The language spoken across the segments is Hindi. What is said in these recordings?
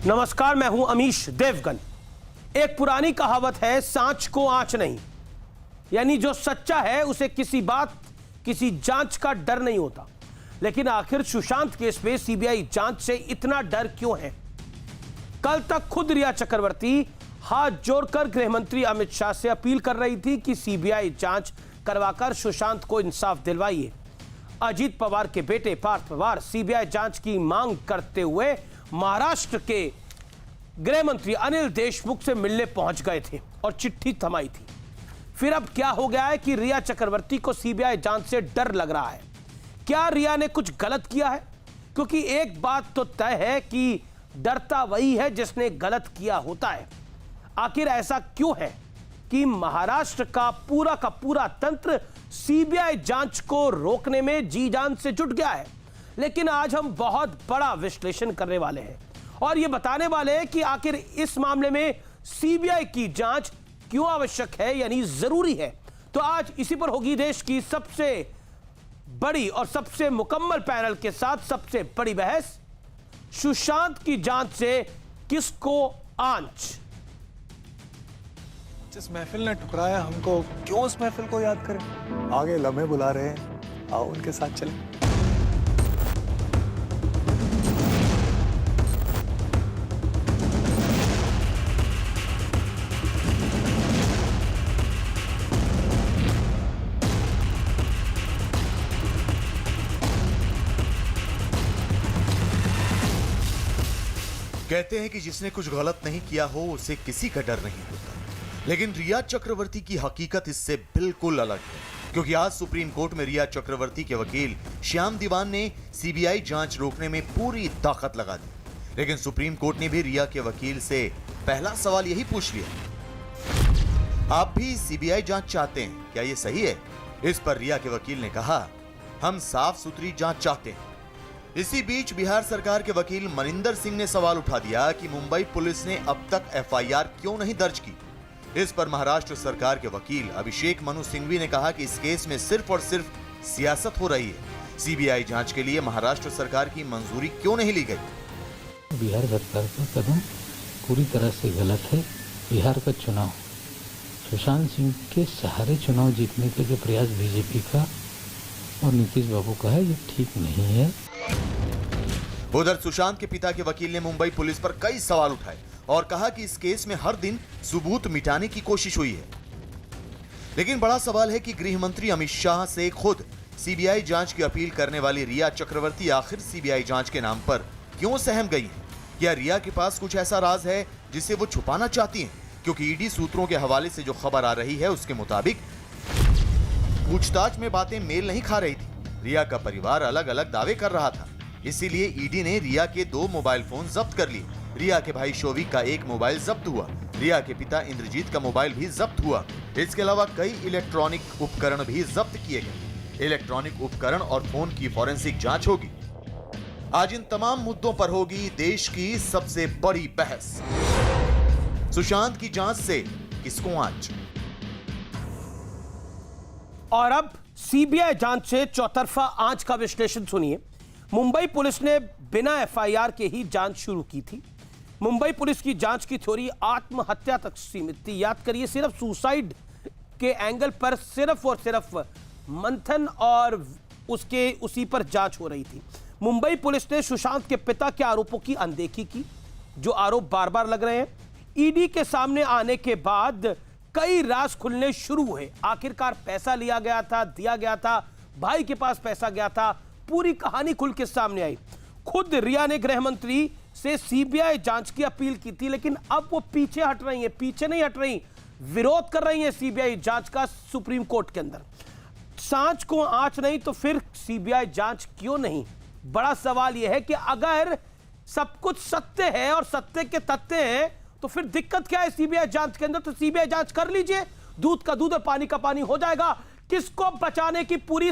नमस्कार, मैं हूं अमीश देवगन। एक पुरानी कहावत है, सांच को आंच नहीं, यानी जो सच्चा है उसे किसी बात, किसी जांच का डर नहीं होता। लेकिन आखिर सुशांत केस में सीबीआई जांच से इतना डर क्यों है? कल तक खुद रिया चक्रवर्ती हाथ जोड़कर गृह मंत्री अमित शाह से अपील कर रही थी कि सीबीआई जांच करवाकर सुशांत को इंसाफ दिलवाइए। अजीत पवार के बेटे पार्थ पवार सीबीआई जांच की मांग करते हुए महाराष्ट्र के गृह मंत्री अनिल देशमुख से मिलने पहुंच गए थे और चिट्ठी थमाई थी। फिर अब क्या हो गया है कि रिया चक्रवर्ती को सीबीआई जांच से डर लग रहा है? क्या रिया ने कुछ गलत किया है? क्योंकि एक बात तो तय है कि डरता वही है जिसने गलत किया होता है। आखिर ऐसा क्यों है कि महाराष्ट्र का पूरा तंत्र सीबीआई जांच को रोकने में जी जान से जुट गया है? लेकिन आज हम बहुत बड़ा विश्लेषण करने वाले हैं और यह बताने वाले हैं कि आखिर इस मामले में सीबीआई की जांच क्यों आवश्यक है, यानी जरूरी है। तो आज इसी पर होगी देश की सबसे बड़ी और सबसे मुकम्मल पैनल के साथ सबसे बड़ी बहस। सुशांत की जांच से किसको आंच? जिस महफिल ने ठुकराया हमको, क्यों उस महफिल को याद करें? आगे लम्हे बुला रहे हैं, आओ उनके साथ चलें। कहते हैं कि जिसने कुछ गलत नहीं किया हो उसे किसी का डर नहीं होता, लेकिन रिया चक्रवर्ती की हकीकत इससे बिल्कुल अलग है। क्योंकि आज सुप्रीम कोर्ट में रिया चक्रवर्ती के वकील श्याम दीवान ने सीबीआई जांच रोकने में पूरी ताकत लगा दी। लेकिन सुप्रीम कोर्ट ने भी रिया के वकील से पहला सवाल यही पूछ लिया, आप भी सीबीआई जांच चाहते हैं, क्या ये सही है? इस पर रिया के वकील ने कहा, हम साफ सुथरी जांच चाहते हैं। इसी बीच बिहार सरकार के वकील मनिंदर सिंह ने सवाल उठा दिया कि मुंबई पुलिस ने अब तक एफआईआर क्यों नहीं दर्ज की। इस पर महाराष्ट्र सरकार के वकील अभिषेक मनु सिंघवी ने कहा कि इस केस में सिर्फ और सिर्फ सियासत हो रही है। सीबीआई जांच के लिए महाराष्ट्र सरकार की मंजूरी क्यों नहीं ली गई? बिहार सरकार का कदम पूरी तरह से गलत है। बिहार का चुनाव सुशांत सिंह के सहारे चुनाव जीतने का जो प्रयास बीजेपी का और नीतीश बाबू का है, ये ठीक नहीं है। उधर सुशांत के पिता के वकील ने मुंबई पुलिस पर कई सवाल उठाए और कहा कि इस केस में हर दिन सबूत मिटाने की कोशिश हुई है। लेकिन बड़ा सवाल है कि गृह मंत्री अमित शाह से खुद सीबीआई जांच की अपील करने वाली रिया चक्रवर्ती आखिर सीबीआई जांच के नाम पर क्यों सहम गई है? क्या रिया के पास कुछ ऐसा राज है जिसे वो छुपाना चाहती हैं? क्योंकि ईडी सूत्रों के हवाले से जो खबर आ रही है उसके मुताबिक पूछताछ में बातें मेल नहीं खा रही थी। रिया का परिवार अलग अलग दावे कर रहा था, इसीलिए ईडी ने रिया के 2 मोबाइल फोन जब्त कर लिए। रिया के भाई शोविक का 1 मोबाइल जब्त हुआ। रिया के पिता इंद्रजीत का मोबाइल भी जब्त हुआ। इसके अलावा कई इलेक्ट्रॉनिक उपकरण भी जब्त किए गए। इलेक्ट्रॉनिक उपकरण और फोन की फॉरेंसिक जांच होगी। आज इन तमाम मुद्दों पर होगी देश की सबसे बड़ी बहस। सुशांत की जांच से किसको आंच? और अब सीबीआई जांच से चौतरफा आंच का विश्लेषण सुनिए। मुंबई पुलिस ने बिना एफआईआर के ही जांच शुरू की थी। मुंबई पुलिस की जांच की थ्योरी आत्महत्या तक सीमित थी। याद करिए, सिर्फ सुसाइड के एंगल पर सिर्फ और सिर्फ मंथन और उसी पर जांच हो रही थी। मुंबई पुलिस ने सुशांत के पिता के आरोपों की अनदेखी की, जो आरोप बार बार लग रहे हैं। ईडी के सामने आने के बाद कई राज खुलने शुरू हुए। आखिरकार पैसा लिया गया था, दिया गया था, भाई के पास पैसा गया था, पूरी कहानी खुल के सामने आई। खुद रिया ने गृह मंत्री से सीबीआई जांच की अपील की थी, लेकिन अब वो पीछे हट रही हैं। पीछे नहीं हट रही, विरोध कर रही हैं सीबीआई जांच का सुप्रीम कोर्ट के अंदर। सांच को आंच नहीं तो फिर सीबीआई जांच क्यों नहीं? बड़ा सवाल यह है कि अगर सब कुछ सत्य है और सत्य के तथ्य हैं तो फिर दिक्कत क्या है सीबीआई जांच के अंदर? तो सीबीआई जांच कर लीजिए, दूध का दूध और पानी का पानी हो जाएगा। किसको बचाने की पूरी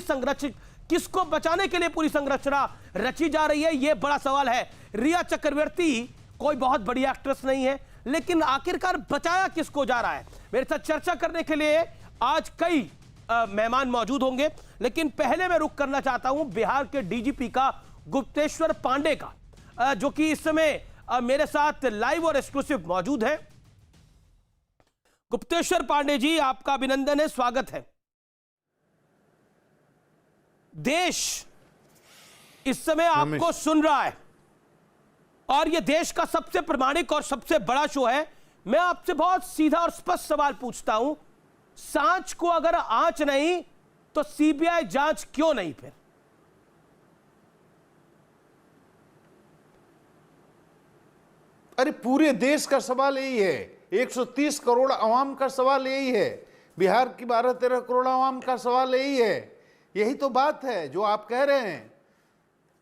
किसको बचाने के लिए पूरी संरचना रची जा रही है, यह बड़ा सवाल है। रिया चक्रवर्ती कोई बहुत बड़ी एक्ट्रेस नहीं है, लेकिन आखिरकार बचाया किसको जा रहा है? मेरे साथ चर्चा करने के लिए आज कई मेहमान मौजूद होंगे, लेकिन पहले मैं रुख करना चाहता हूं बिहार के डीजीपी का गुप्तेश्वर पांडे का, जो कि इस समय मेरे साथ लाइव और एक्सक्लूसिव मौजूद है। गुप्तेश्वर पांडे जी, आपका अभिनंदन है, स्वागत है। देश इस समय आपको सुन रहा है और यह देश का सबसे प्रामाणिक और सबसे बड़ा शो है। मैं आपसे बहुत सीधा और स्पष्ट सवाल पूछता हूं, सांच को अगर आंच नहीं तो सीबीआई जांच क्यों नहीं? फिर अरे पूरे देश का सवाल यही है, 130 करोड़ आवाम का सवाल यही है, बिहार की 12-13 करोड़ आवाम का सवाल यही है। यही तो बात है जो आप कह रहे हैं।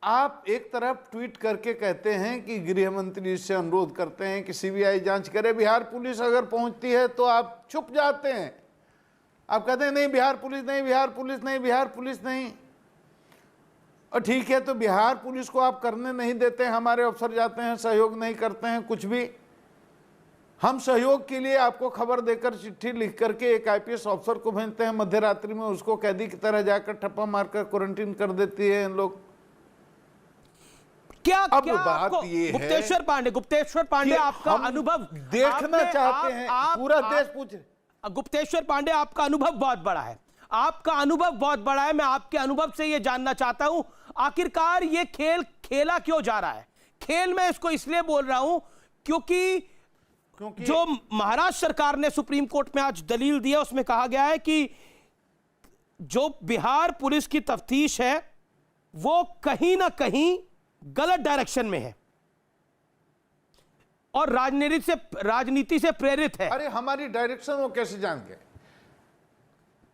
आप एक तरफ ट्वीट करके कहते हैं कि गृह मंत्री से अनुरोध करते हैं कि सीबीआई जांच करे, बिहार पुलिस अगर पहुंचती है तो आप चुप जाते हैं। आप कहते हैं नहीं बिहार पुलिस नहीं, बिहार पुलिस नहीं, बिहार पुलिस नहीं। और ठीक है, तो बिहार पुलिस को आप करने नहीं देते, हमारे अफसर जाते हैं, सहयोग नहीं करते हैं कुछ भी। हम सहयोग के लिए आपको खबर देकर चिट्ठी लिख करके एक आईपीएस अफसर को भेजते हैं, मध्य रात्रि में उसको कैदी की तरह जाकर ठप्पा मारकर क्वारंटीन कर देती है इन लोग। क्या अब क्या बात आपको, ये है गुप्तेश्वर पांडे आपका हम अनुभव देखना चाहते हैं, पूरा देश पूछ। गुप्तेश्वर पांडे, आपका अनुभव बहुत बड़ा है, आपका अनुभव बहुत बड़ा है। मैं आपके अनुभव से यह जानना चाहता हूं, आखिरकार ये खेल खेला क्यों जा रहा है? खेल में इसको इसलिए बोल रहा हूं क्योंकि जो महाराष्ट्र सरकार ने सुप्रीम कोर्ट में आज दलील दिया, उसमें कहा गया है कि जो बिहार पुलिस की तफ्तीश है वो कहीं ना कहीं गलत डायरेक्शन में है और राजनीति से प्रेरित है। अरे हमारी डायरेक्शन वो कैसे जान गए?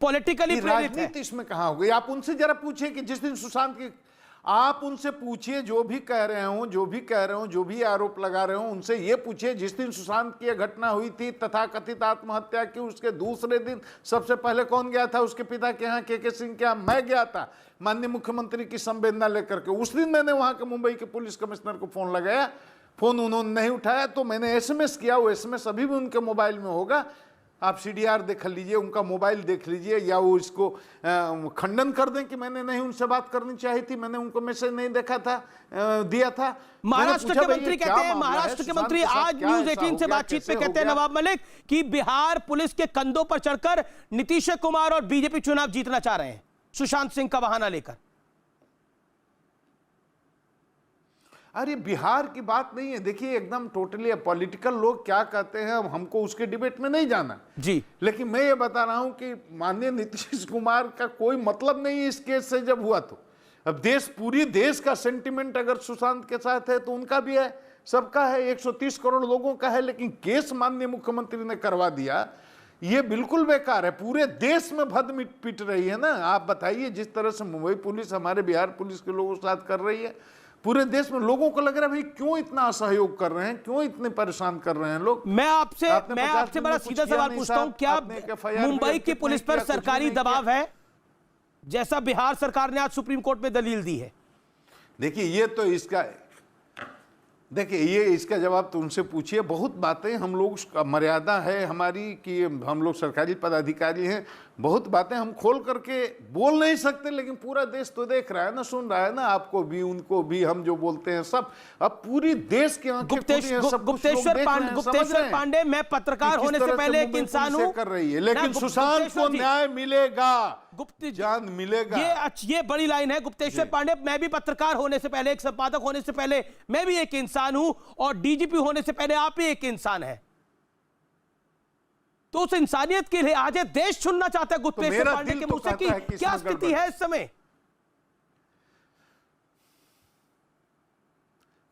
पॉलिटिकली प्रेरित है। राजनीति इसमें कहां हो गई? आप उनसे जरा पूछिए कि जिस दिन सुशांत की, आप उनसे पूछिए जो भी कह रहे हो, जो भी आरोप लगा रहे हो, उनसे ये पूछिए जिस दिन सुशांत की घटना हुई थी तथाकथित आत्महत्या की, उसके दूसरे दिन सबसे पहले कौन गया था उसके पिता के यहाँ, के सिंह के यहाँ? मैं गया था माननीय मुख्यमंत्री की संवेदना लेकर के। उस दिन मैंने वहां के मुंबई के पुलिस कमिश्नर को फोन लगाया, फोन उन्होंने नहीं उठाया तो मैंने एसएमएस किया, वो एसएमएस अभी भी उनके मोबाइल में होगा, आप सीडीआर देख लीजिए, उनका मोबाइल देख लीजिए, या वो इसको खंडन कर दें कि मैंने नहीं उनसे बात करनी चाहिए थी, मैंने उनको मैसेज नहीं देखा था, दिया था। महाराष्ट्र के मंत्री कहते हैं, महाराष्ट्र के मंत्री आज न्यूज 18 से बातचीत में कहते हैं नवाब मलिक कि बिहार पुलिस के कंधों पर चढ़कर नीतीश कुमार और बीजेपी चुनाव जीतना चाह रहे हैं सुशांत सिंह का बहाना लेकर। अरे बिहार की बात नहीं है, देखिए एकदम टोटली पॉलिटिकल लोग क्या कहते हैं, अब हमको उसके डिबेट में नहीं जाना जी, लेकिन मैं ये बता रहा हूं कि माननीय नीतीश कुमार का कोई मतलब नहीं इस केस से जब हुआ तो। अब पूरी देश का सेंटिमेंट अगर सुशांत के साथ है तो उनका भी है, सबका है, 130 करोड़ लोगों का है, लेकिन केस माननीय मुख्यमंत्री ने करवा दिया, ये बिल्कुल बेकार है। पूरे देश में भद पिट रही है ना। आप बताइए जिस तरह से मुंबई पुलिस हमारे बिहार पुलिस के लोगों के साथ कर रही है, पूरे देश में लोगों को लग रहा है भाई क्यों इतना असहयोग कर रहे हैं, क्यों इतने परेशान कर रहे हैं लोग। मैं आपसे बड़ा सीधा सवाल पूछता हूं, क्या मुंबई की पुलिस पर सरकारी दबाव है जैसा बिहार सरकार ने आज सुप्रीम कोर्ट में दलील दी है? देखिए ये इसका जवाब तो उनसे पूछिए। बहुत बातें हम लोग, मर्यादा है हमारी कि हम लोग सरकारी पदाधिकारी हैं, बहुत बातें हम खोल करके बोल नहीं सकते, लेकिन पूरा देश तो देख रहा है ना, सुन रहा है ना, आपको भी उनको भी, हम जो बोलते हैं सब, अब पूरी देश की आंखें खुली हैं, सब गुप्तेश्वर पांडे, मैं पत्रकार होने से पहले एक इंसान हूं, कर रही है, लेकिन सुशांत को न्याय मिलेगा, जान मिलेगा। ये बड़ी लाइन है गुप्तेश्वर पांडे। मैं भी पत्रकार होने से पहले, एक संपादक होने से पहले मैं भी एक इंसान हूं और डीजीपी होने से पहले आप भी एक इंसान है, तो उस इंसानियत के लिए आज देश चुनना चाहता है गुप्तेश्वर पांडे के मुंह से कि क्या स्थिति है इस समय?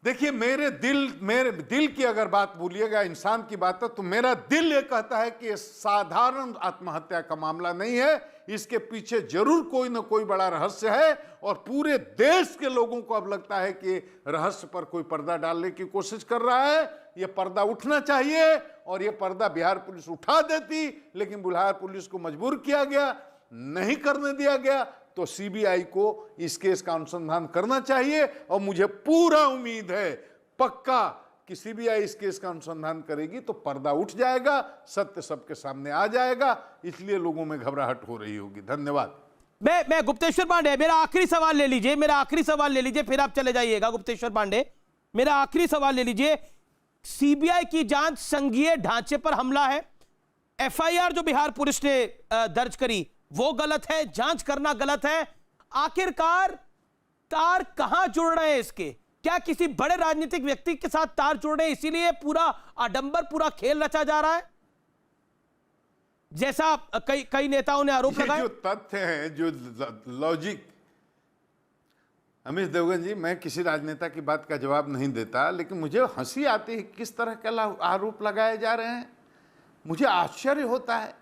देखिए मेरे दिल की अगर बात बोलिएगा, इंसान की बात है, तो मेरा दिल ये कहता है कि साधारण आत्महत्या का मामला नहीं है, इसके पीछे जरूर कोई ना कोई बड़ा रहस्य है और पूरे देश के लोगों को अब लगता है कि रहस्य पर कोई पर्दा डालने की कोशिश कर रहा है। ये पर्दा उठना चाहिए और ये पर्दा बिहार पुलिस उठा देती, लेकिन बिहार पुलिस को मजबूर किया गया, नहीं करने दिया गया, तो सीबीआई को इस केस का अनुसंधान करना चाहिए और मुझे पूरा उम्मीद है, पक्का, कि सीबीआई इस केस का अनुसंधान करेगी तो पर्दा उठ जाएगा, सत्य सबके सामने आ जाएगा, इसलिए लोगों में घबराहट हो रही होगी। धन्यवाद। मैं गुप्तेश्वर पांडे, मेरा आखिरी सवाल ले लीजिए, फिर आप चले जाइएगा। गुप्तेश्वर पांडे, मेरा आखिरी सवाल ले लीजिए, सीबीआई की जांच संघीय ढांचे पर हमला है, एफआईआर जो बिहार पुलिस ने दर्ज करी वो गलत है, जांच करना गलत है, आखिरकार तार कहां जुड़ रहे हैं इसके? क्या किसी बड़े राजनीतिक व्यक्ति के साथ तार जुड़ रहे हैं, इसीलिए पूरा आडंबर, पूरा खेल रचा जा रहा है, जैसा कई नेताओं ने आरोप लगाया? जो तथ्य हैं, जो लॉजिक, अमित देवगन जी, मैं किसी राजनेता की बात का जवाब नहीं देता, लेकिन मुझे हंसी आती है किस तरह के आरोप लगाए जा रहे हैं। मुझे आश्चर्य होता है,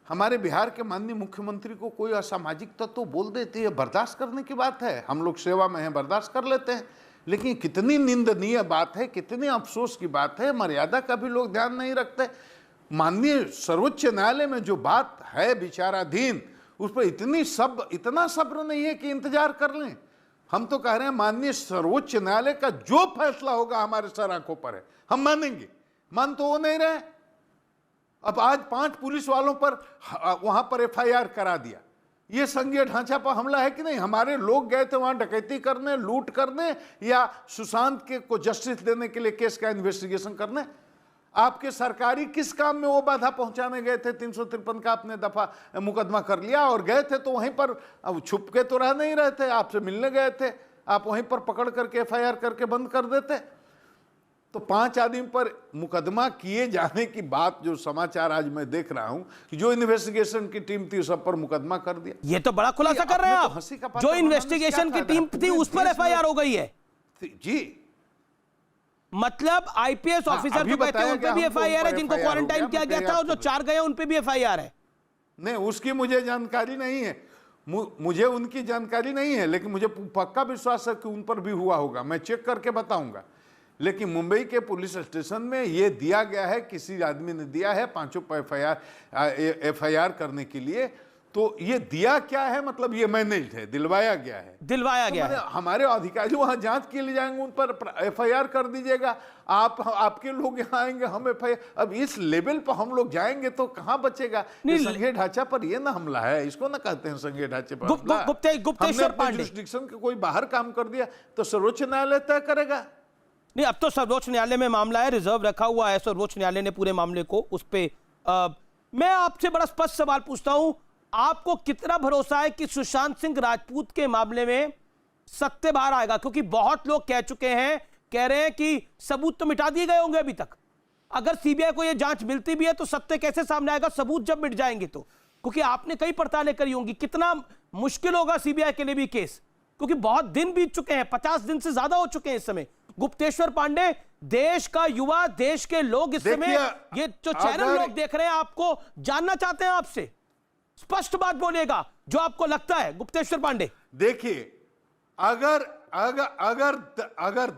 हमारे बिहार के माननीय मुख्यमंत्री को कोई असामाजिक तत्व बोल देती है, बर्दाश्त करने की बात है। हम लोग सेवा में हैं, बर्दाश्त कर लेते हैं, लेकिन कितनी निंदनीय बात है, कितनी अफसोस की बात है, मर्यादा का भी लोग ध्यान नहीं रखते। माननीय सर्वोच्च न्यायालय में जो बात है विचाराधीन, उस पर इतना सब्र नहीं है कि इंतजार कर लें। हम तो कह रहे हैं माननीय सर्वोच्च न्यायालय का जो फैसला होगा हमारे सर आंखों पर है, हम मानेंगे। मान तो वो नहीं रहे। अब आज 5 पुलिस वालों पर वहां पर एफआईआर करा दिया, ये संघीय ढांचा पर हमला है कि नहीं? हमारे लोग गए थे वहां डकैती करने, लूट करने, या सुशांत के को जस्टिस देने के लिए केस का इन्वेस्टिगेशन करने? आपके सरकारी किस काम में वो बाधा पहुंचाने गए थे? 353 का आपने दफा मुकदमा कर लिया और गए थे तो वहीं पर, अब छुप के तो रह नहीं रहे थे, आपसे मिलने गए थे, आप वहीं पर पकड़ करके एफआईआर करके बंद कर देते। तो 5 आदमी पर मुकदमा किए जाने की बात, जो समाचार आज मैं देख रहा हूं कि जो इन्वेस्टिगेशन की टीम थी सब पर मुकदमा कर दिया। ये तो बड़ा खुलासा कर रहे हैं आप। जो इन्वेस्टिगेशन की टीम थी उस पर एफआईआर हो गई है जी, मतलब आईपीएस ऑफिसर जो कहते हैं उन पे भी एफआईआर है, जिनको क्वारंटाइन किया गया था, और जो 4 गए उन पे भी एफआईआर है। नहीं, उसकी मुझे जानकारी नहीं है, मुझे उनकी जानकारी नहीं है, लेकिन मुझे पक्का विश्वास है कि उन पर भी हुआ होगा, मैं चेक करके बताऊंगा। लेकिन मुंबई के पुलिस स्टेशन में ये दिया गया है, किसी आदमी ने दिया है 5 पर एफआईआर करने के लिए, तो ये दिया क्या है, मतलब ये मैनेज्ड है, दिलवाया गया है। हमारे अधिकारी वहां जांच के लिए जाएंगे, उन पर एफआईआर कर दीजिएगा। आपके लोग यहाँ आएंगे, हम एफआईआर, अब इस लेवल पर हम लोग जाएंगे तो कहां बचेगा? संघीय ढांचा पर ये ना हमला है, इसको ना कहते हैं संघीय ढांचे पर हमला। गुप्तेश्वर पांडे जुरिस्डिक्शन के कोई बाहर काम कर दिया तो सर्वोच्च न्यायालय तय करेगा। नहीं, अब तो सर्वोच्च न्यायालय में मामला है, रिजर्व रखा हुआ है सर्वोच्च न्यायालय ने पूरे मामले को। उस पे मैं आपसे बड़ा स्पष्ट सवाल पूछता हूं, आपको कितना भरोसा है कि सुशांत सिंह राजपूत के मामले में सत्य बाहर आएगा? क्योंकि बहुत लोग कह चुके हैं, कह रहे हैं कि सबूत तो मिटा दिए गए होंगे अभी तक, अगर सीबीआई को यह जांच मिलती भी है तो सत्य कैसे सामने आएगा, सबूत जब मिट जाएंगे तो? क्योंकि आपने कई पड़तालें करी होंगी, कितना मुश्किल होगा सीबीआई के लिए भी केस, क्योंकि बहुत दिन बीत चुके हैं, 50 दिन से ज्यादा हो चुके हैं इस समय। गुप्तेश्वर पांडे, देश का युवा, देश के लोग इस समय, ये जो चैनल लोग देख रहे हैं, आपको जानना चाहते हैं आपसे, स्पष्ट बात बोलिएगा जो आपको लगता है। गुप्तेश्वर पांडे, देखिए, अगर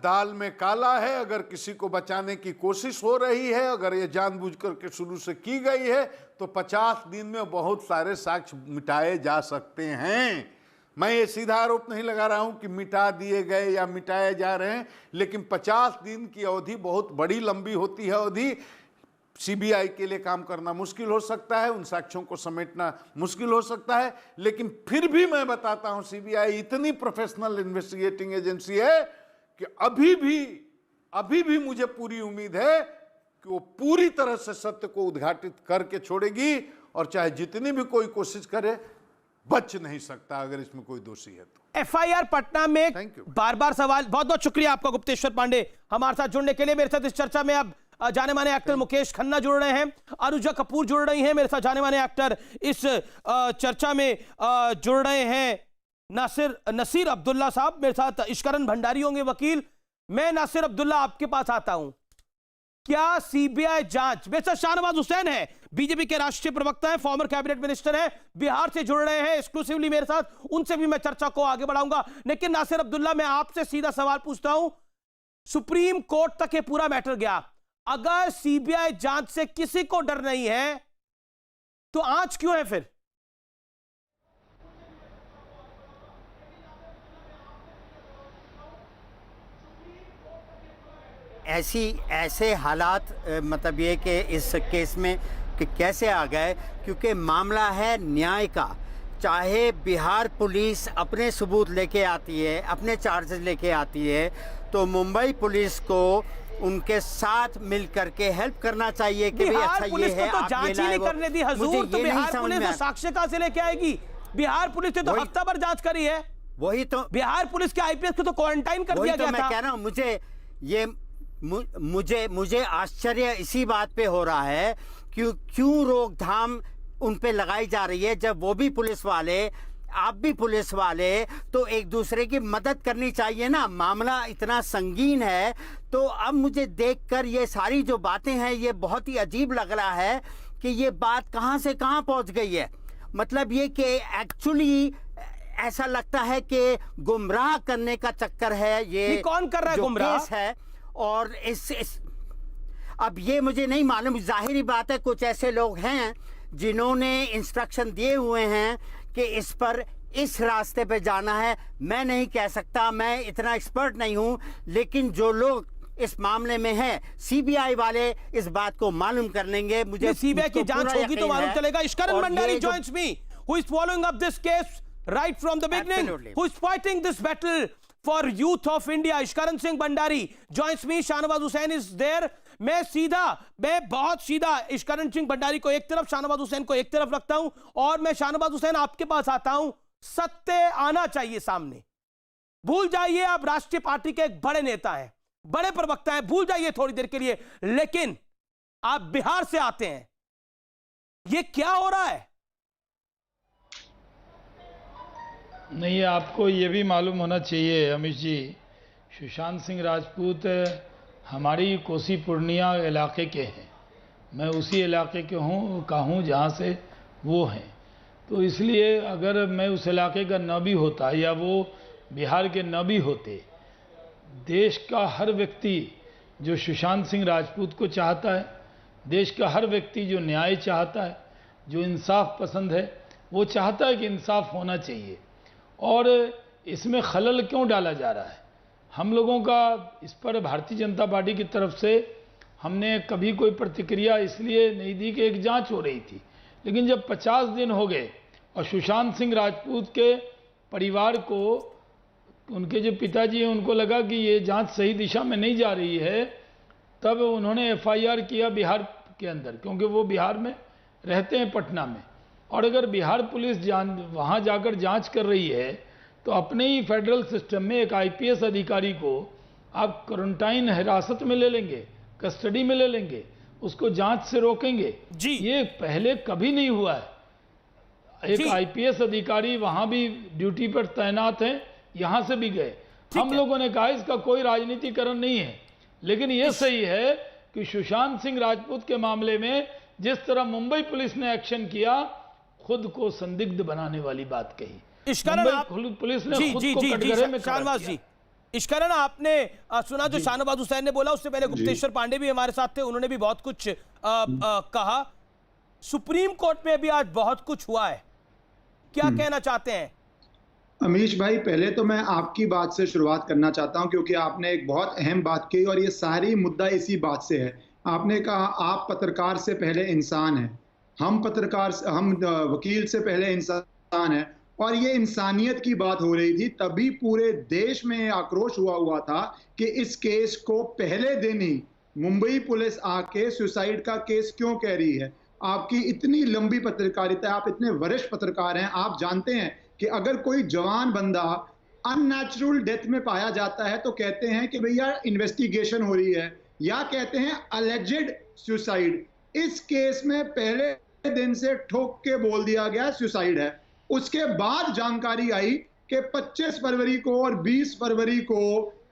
दाल में काला है, अगर किसी को बचाने की कोशिश हो रही है, अगर ये जानबूझकर के शुरू से की गई है, तो 50 दिन में बहुत सारे साक्ष्य मिटाए जा सकते हैं। मैं ये सीधा आरोप नहीं लगा रहा हूं कि मिटा दिए गए या मिटाए जा रहे हैं, लेकिन 50 दिन की अवधि बहुत बड़ी लंबी होती है अवधि। सीबीआई के लिए काम करना मुश्किल हो सकता है, उन साक्ष्यों को समेटना मुश्किल हो सकता है, लेकिन फिर भी मैं बताता हूं, सीबीआई इतनी प्रोफेशनल इन्वेस्टिगेटिंग एजेंसी है कि अभी भी मुझे पूरी उम्मीद है कि वो पूरी तरह से सत्य को उद्घाटित करके छोड़ेगी, और चाहे जितनी भी कोई कोशिश करे, बच नहीं सकता अगर इसमें कोई दोषी है तो। एफआईआर पटना में बार बार सवाल। बहुत बहुत शुक्रिया आपका गुप्तेश्वर पांडे हमारे साथ जुड़ने के लिए। मेरे साथ इस चर्चा में अब जाने माने एक्टर मुकेश खन्ना जुड़ रहे हैं, अनुजा कपूर जुड़ रही हैं मेरे साथ, जाने माने एक्टर इस चर्चा में जुड़ रहे हैं नसीर अब्दुल्ला साहब, मेरे साथ इश्करन भंडारी होंगे वकील। मैं नासिर अब्दुल्ला आपके पास आता हूं, क्या सीबीआई जांच, वैसे शाहनवाज हुसैन है, बीजेपी के राष्ट्रीय प्रवक्ता हैं, फॉर्मर कैबिनेट मिनिस्टर हैं, बिहार से जुड़ रहे हैं एक्सक्लूसिवली मेरे साथ, उनसे भी मैं चर्चा को आगे बढ़ाऊंगा। लेकिन नासिर अब्दुल्ला, मैं आपसे सीधा सवाल पूछता हूं, सुप्रीम कोर्ट तक ये पूरा मैटर गया, अगर सीबीआई जांच से किसी को डर नहीं है तो आज क्यों है फिर? ऐसे हालात मतलब ये कि इस केस में कि कैसे आ गए, क्योंकि मामला है न्याय का। चाहे बिहार पुलिस अपने सबूत लेके आती है, अपने चार्जेस लेके आती है, तो मुंबई पुलिस को उनके साथ मिल करके हेल्प करना चाहिए कि भाई बिहार अच्छा ये पुलिस है, को तो आप ये जांच ही लाए नहीं वो। करने दी मुझे हजूर, ये तो नहीं बिहार समझ पुलिस में तो आता। साक्ष्य कहां से लेके आएगी? बिहार पुलिस ने तो वही- हफ्ता भर जांच करी है। वही तो बिहार पुलिस के आईपीएस को तो क्वारंटाइन कर वही दिया तो गया मैं था। कह रहा हूँ, मुझे आश्चर्य इसी बात पे हो रहा है कि क्यों रोकथाम उन पे लगाई जा रही है, जब वो भी पुलिस वाले, आप भी पुलिस वाले, तो एक दूसरे की मदद करनी चाहिए ना। मामला इतना संगीन है, तो अब मुझे देखकर ये सारी जो बातें हैं ये बहुत ही अजीब लग रहा है कि ये बात कहां से कहां पहुंच गई है। मतलब ये कि एक्चुअली ऐसा लगता है कि गुमराह करने का चक्कर है ये कौन कर रहा है जो गुमराह? केस है। और अब ये मुझे नहीं मालूम, जाहिर बात है कुछ ऐसे लोग हैं जिन्होंने इंस्ट्रक्शन दिए हुए हैं कि इस पर इस रास्ते पे जाना है। मैं नहीं कह सकता, मैं इतना एक्सपर्ट नहीं हूं, लेकिन जो लोग इस मामले में हैं, सीबीआई वाले इस बात को मालूम कर लेंगे। मुझे सीबीआई की मुझको जांच पूरा होगी तो यकीन मालूम है। चलेगा। इश्करण और भंडारी ये जो- joins me, who is following up this case right from the beginning, Absolutely. who is fighting this battle for youth of India. Ishkaran Singh Bhandari joins me, Shahnawaz Hussain is there. मैं बहुत सीधा इश्करण सिंह भंडारी को एक तरफ, शाहनवाज हुसैन को एक तरफ रखता हूं, और मैं शाहनवाज हुसैन आपके पास आता हूं। सत्य आना चाहिए सामने। भूल जाइए आप राष्ट्रीय पार्टी के एक बड़े नेता हैं, बड़े प्रवक्ता हैं, भूल जाइए थोड़ी देर के लिए, लेकिन आप बिहार से आते हैं। ये क्या हो रहा है? नहीं, आपको ये भी मालूम होना चाहिए अमित जी, सुशांत सिंह राजपूत हमारी कोसी पूर्णिया इलाके के हैं। मैं उसी इलाके के हूँ जहाँ से वो हैं, तो इसलिए अगर मैं उस इलाके का न भी होता या वो बिहार के न भी होते, देश का हर व्यक्ति जो सुशांत सिंह राजपूत को चाहता है, देश का हर व्यक्ति जो न्याय चाहता है, जो इंसाफ पसंद है, वो चाहता है कि इंसाफ होना चाहिए। और इसमें खलल क्यों डाला जा रहा है? हम लोगों का इस पर भारतीय जनता पार्टी की तरफ से हमने कभी कोई प्रतिक्रिया इसलिए नहीं दी कि एक जांच हो रही थी, लेकिन जब 50 दिन हो गए और सुशांत सिंह राजपूत के परिवार को, उनके जो पिताजी हैं, उनको लगा कि ये जांच सही दिशा में नहीं जा रही है, तब उन्होंने एफआईआर किया बिहार के अंदर, क्योंकि वो बिहार में रहते हैं, पटना में। और अगर बिहार पुलिस वहाँ जाकर जांच कर रही है, तो अपने ही फेडरल सिस्टम में एक आईपीएस अधिकारी को आप क्वारंटाइन हिरासत में ले लेंगे, कस्टडी में ले लेंगे, उसको जांच से रोकेंगे जी। ये पहले कभी नहीं हुआ है। एक आईपीएस अधिकारी वहां भी ड्यूटी पर तैनात हैं, यहां से भी गए। हम लोगों ने कहा इसका कोई राजनीतिकरण नहीं है, लेकिन ये सही है कि सुशांत सिंह राजपूत के मामले में जिस तरह मुंबई पुलिस ने एक्शन किया, खुद को संदिग्ध बनाने वाली बात कही। इश्करण पुलिस ने जी खुद जी को जी जी कटघरे में खड़ा शाहनवाज किया। जी, इश्करण आपने सुना जो शाहनवाज हुसैन ने बोला, उससे पहले गुप्तेश्वर पांडे भी हमारे साथ थे, उन्होंने भी बहुत कुछ कहा। सुप्रीम कोर्ट में भी आज बहुत कुछ हुआ है, क्या कहना चाहते हैं? अमीश भाई, पहले तो मैं आपकी बात से शुरुआत करना चाहता हूं, क्योंकि आपने एक बहुत अहम बात की और ये सारी मुद्दा इसी बात से है। आपने कहा आप पत्रकार से पहले इंसान हैं, हम वकील से पहले इंसान हैं, और ये इंसानियत की बात हो रही थी। तभी पूरे देश में आक्रोश हुआ था कि इस केस को पहले दिन ही मुंबई पुलिस आके सुसाइड का केस क्यों कह रही है। आपकी इतनी लंबी पत्रकारिता, आप इतने वरिष्ठ पत्रकार हैं, आप जानते हैं कि अगर कोई जवान बंदा अननेचुरल डेथ में पाया जाता है तो कहते हैं कि भैया इन्वेस्टिगेशन हो रही है, या कहते हैं अलेजेड सुसाइड। इस केस में पहले दिन से ठोक के बोल दिया गया सुसाइड है। उसके बाद जानकारी आई कि 25 फरवरी को और 20 फरवरी को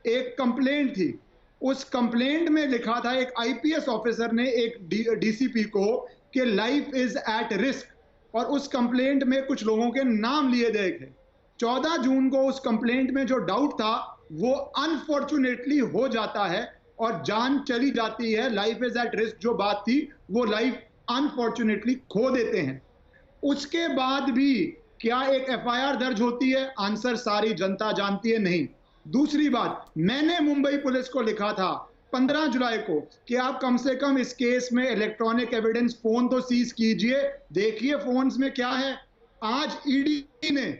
एक कंप्लेंट थी। उस कंप्लेंट में लिखा था, एक आईपीएस ऑफिसर ने एक डीसीपी को, कि लाइफ इज एट रिस्क, और उस कंप्लेंट में कुछ लोगों के नाम लिए गए थे। 14 जून को उस कंप्लेंट में जो डाउट था वो अनफॉर्चुनेटली हो जाता है और जान चली जाती है। लाइफ इज एट रिस्क जो बात थी वो लाइफ अनफॉर्चुनेटली खो देते हैं। उसके बाद भी क्या एक एफआईआर दर्ज होती है? आंसर सारी जनता जानती है, नहीं। दूसरी बात, मैंने मुंबई पुलिस को लिखा था 15 जुलाई को कि आप कम से कम इस केस में इलेक्ट्रॉनिक एविडेंस फोन तो सीज कीजिए, देखिए फोन्स में क्या है। आज ईडी ने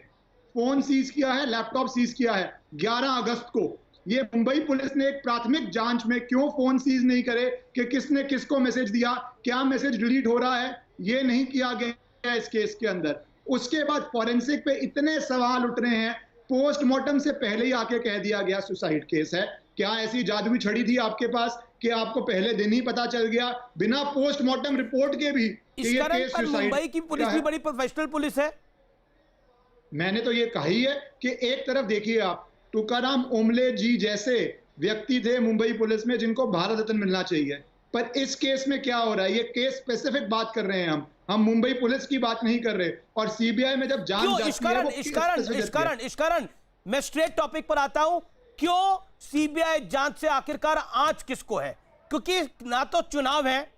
फोन सीज किया है, लैपटॉप सीज किया है 11 अगस्त को। ये मुंबई पुलिस ने एक प्राथमिक जांच में क्यों फोन सीज नहीं करे कि किसने किसको मैसेज दिया, क्या मैसेज डिलीट हो रहा है, ये नहीं किया गया इस केस के अंदर। उसके बाद फॉरेंसिक पे इतने सवाल उठ रहे हैं, पोस्टमार्टम से पहले ही आके कह दिया गया सुसाइड केस है। क्या ऐसी जादुई छड़ी थी आपके पास कि आपको पहले दिन ही पता चल गया बिना पोस्टमार्टम रिपोर्ट के भी कि इस ये कारण केस पर सुसाइड मुंबई की पुलिस भी बड़ी प्रोफेशनल पुलिस है। मैंने तो ये कहा ही है कि एक तरफ देखिए आप, तुकाराम ओमले जी जैसे व्यक्ति थे मुंबई पुलिस में जिनको भारत रत्न मिलना चाहिए, पर इस केस में क्या हो रहा है, ये केस स्पेसिफिक बात कर रहे हैं हम मुंबई पुलिस की बात नहीं कर रहे। और सीबीआई में जब जांच क्यों? जाती है वो इस कारण मैं स्ट्रेट टॉपिक पर आता हूं। क्यों सीबीआई जांच से आखिरकार आंच किसको है? क्योंकि ना तो चुनाव है,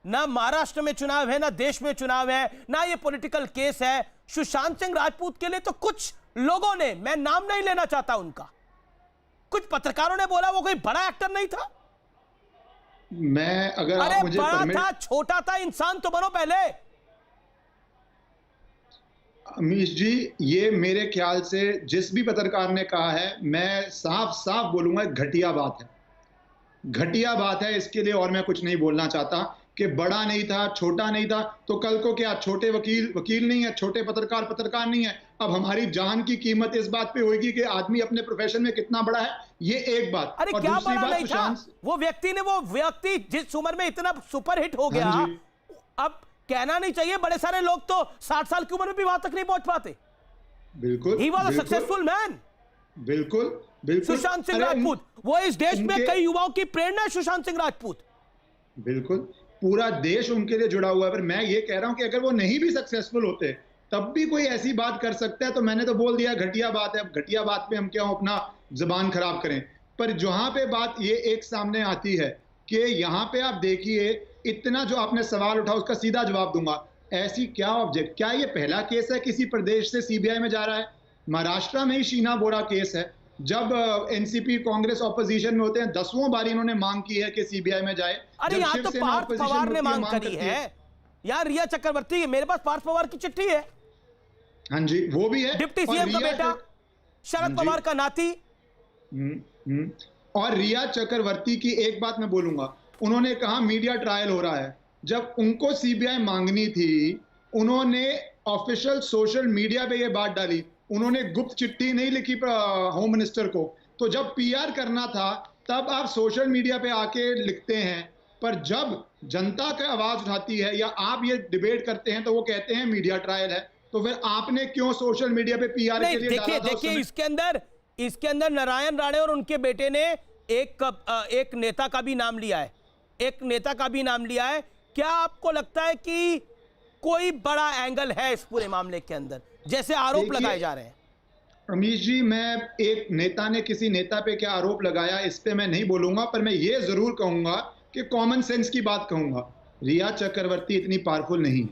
ना महाराष्ट्र में चुनाव है, ना देश में चुनाव है, ना ये पॉलिटिकल केस है। सुशांत सिंह राजपूत के लिए तो कुछ लोगों ने, मैं नाम नहीं लेना चाहता उनका, कुछ पत्रकारों ने बोला वो कोई बड़ा एक्टर नहीं था। मैं अगर अरे आप मुझे बड़ा परमिट, था, छोटा था, इंसान तो बनो पहले। अमीश जी, ये मेरे ख्याल से जिस भी पत्रकार ने कहा है, मैं साफ साफ बोलूंगा घटिया बात है, घटिया बात है। इसके लिए और मैं कुछ नहीं बोलना चाहता कि बड़ा नहीं था, छोटा नहीं था, तो कल को क्या छोटे वकील नहीं है, छोटे पत्रकार नहीं है। अब हमारी जान की कीमत इस बात पे होगी कि आदमी अपने प्रोफेशन में कितना बड़ा है, ये एक बात। अरे और क्या दूसरी बड़ा बात, नहीं था वो व्यक्ति जिस उम्र में इतना सुपर हिट हो गया, हाँ जी। अब कहना नहीं चाहिए, बड़े सारे लोग तो 60 साल की उम्र में भी वहां तक नहीं पहुंच पाते। बिल्कुल, ही वाज अ बिल्कुल, सक्सेसफुल मैन। बिल्कुल बिल्कुल। सुशांत सिंह अरे राजपूत, वो इस देश में उनके- कई युवाओं की प्रेरणा है। सुशांत सिंह राजपूत, बिल्कुल, पूरा देश उनके लिए जुड़ा हुआ है। पर मैं ये कह रहा हूं कि अगर वो नहीं भी सक्सेसफुल होते तब भी कोई ऐसी बात कर सकता है, तो मैंने तो बोल दिया घटिया बात है। अब घटिया बात पे हम क्यों अपना जबान खराब करें। पर जहां पे बात ये एक सामने आती है कि यहाँ पे आप देखिए, इतना जो आपने सवाल उठा उसका सीधा जवाब दूंगा। ऐसी क्या ऑब्जेक्ट, क्या ये पहला केस है किसी प्रदेश से सीबीआई में जा रहा है? महाराष्ट्र में ही शीना बोरा केस है। जब एनसीपी कांग्रेस ऑपोजिशन में होते हैं, 10वीं बार इन्होंने मांग की है कि सीबीआई में जाए। अरे जब यहाँ तो शिवसेना पार्थ opposition पवार में ने होती है, मांग करी करती है यार। रिया चक्रवर्ती, मेरे पास पार्थ पवार की चिट्ठी है, हाँ जी, वो भी है। डिप्टी और सीएम का रिया बेटा, शरद हाँ जी। पवार का नाती। और रिया चक्रवर्ती की एक बात मैं बोलूंगा, उन्होंने कहा मीडिया ट्रायल हो रहा है। जब उनको सीबीआई मांगनी थी, उन्होंने ऑफिशियल सोशल मीडिया पे ये बात डाली, उन्होंने गुप्त चिट्ठी नहीं लिखी होम मिनिस्टर को। तो जब पीआर करना था तब आप सोशल मीडिया पे आके लिखते हैं, पर जब जनता की आवाज उठाती है या आप ये डिबेट करते हैं तो वो कहते हैं मीडिया ट्रायल है। तो फिर आपने क्यों सोशल मीडिया पे पीआर के लिए डाला था? देखिए इसके अंदर नारायण राणे और उनके बेटे ने एक नेता का भी नाम लिया है, एक नेता का भी नाम लिया है। क्या आपको लगता है कि कोई बड़ा एंगल है इस पूरे मामले के अंदर, जैसे आरोप लगाए जा रहे हैं? रमेश जी, मैं एक नेता ने किसी नेता पे क्या आरोप लगाया इस पे मैं नहीं बोलूंगा, पर मैं ये जरूर कहूंगा कि कॉमन सेंस की बात कहूंगा। रिया चक्रवर्ती इतनी पावरफुल नहीं है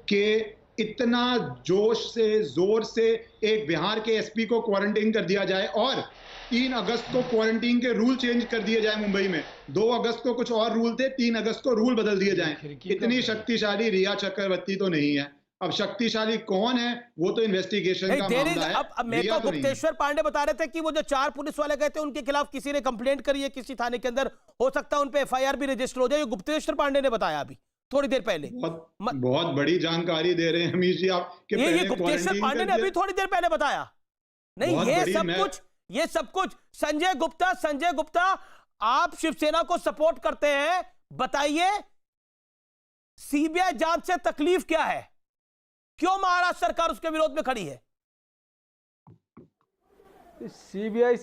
कि इतना जोश से जोर से एक बिहार के एसपी को क्वारंटीन कर दिया जाए और 3 अगस्त को क्वारंटीन के रूल चेंज कर दिए जाए मुंबई में। 2 अगस्त को कुछ और रूल थे, 3 अगस्त को रूल बदल दिए जाएं। इतनी शक्तिशाली रिया चक्रवर्ती तो नहीं है। अब शक्तिशाली कौन है वो तो इन्वेस्टिगेशन का मामला है। अब मेरे को गुप्तेश्वर पांडे बता रहे थे कि वो जो 4 पुलिस वाले गए थे उनके खिलाफ किसी ने कंप्लेंट करी है किसी थाने के अंदर, हो सकता है उन पे एफआईआर भी रजिस्टर हो जाए। ये गुप्तेश्वर पांडे ने बताया अभी थोड़ी देर पहले। बहुत बड़ी जानकारी दे रहे हैं अमीश जी आप कि ये गुप्तेश्वर पांडे ने अभी थोड़ी देर पहले बताया। नहीं, ये सब कुछ संजय गुप्ता, आप शिवसेना को सपोर्ट करते हैं, बताइए सीबीआई जांच से तकलीफ क्या है? क्यों महाराष्ट्र सरकार उसके विरोध में खड़ी है? सीबीआई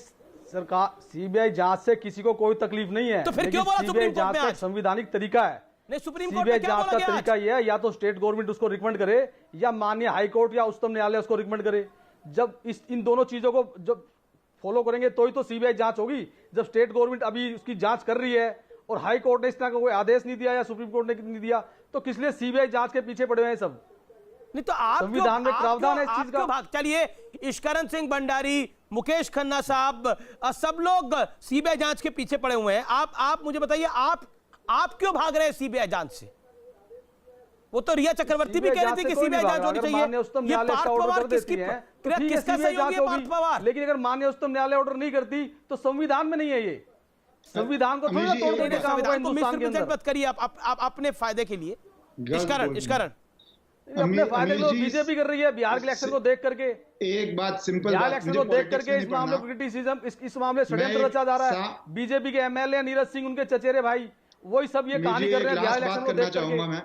जांच से किसी को कोई तकलीफ नहीं है। तो फिर क्यों बोला सुप्रीम कोर्ट जांच में का आज? संवैधानिक तरीका है। नहीं, सुप्रीम कोर्ट सीबीआई में क्या जांच बोला का गया तरीका आज? यह है, या तो स्टेट गवर्नमेंट उसको रिकमेंड करे या माननीय हाई कोर्ट या उच्चतम न्यायालय उसको रिकमेंड करे। जब इन दोनों चीजों को जब फॉलो करेंगे तो ही तो सीबीआई जांच होगी। जब स्टेट गवर्नमेंट अभी उसकी जांच कर रही है और हाई कोर्ट ने इस तरह का कोई आदेश नहीं दिया या सुप्रीम कोर्ट ने नहीं दिया, तो किस लिए सीबीआई जांच के पीछे पड़े हुए हैं सब? नहीं तो आप संविधान में प्रावधान है इस चीज का। चलिए, ईश्वरन सिंह भंडारी, मुकेश खन्ना साहब, सब लोग सीबीआई जांच के पीछे पड़े हुए हैं। आप मुझे बताइए, आप क्यों भाग रहे हैं सीबीआई जांच से? वो तो रिया चक्रवर्ती भी कह रही थी कि सीबीआई जांच होनी चाहिए। ये पार्थ पवार किसकी किसका सहयोगी है? पार्थ पवार। लेकिन अगर माननीय उच्चतम न्यायालय ऑर्डर नहीं करती तो संविधान में नहीं है ये, संविधान को थोड़ा तोड़ देने का होगा हिंदुस्तान के अंदर। मत करिए आप अपने फायदे के लिए। इस कारण अपने फायदे को बीजेपी कर रही है बिहार के इलेक्शन को देख करके। एक बात सिंपल, बिहार इलेक्शन को देख करके इस मामले को क्रिटिसिज्म, इस मामले षड्यंत्र रचा जा रहा है। बीजेपी के एमएलए नीरज सिंह, उनके चचेरे भाई, वही सब ये कहानी कर रहे हैं बिहार इलेक्शन को देख करके। मैं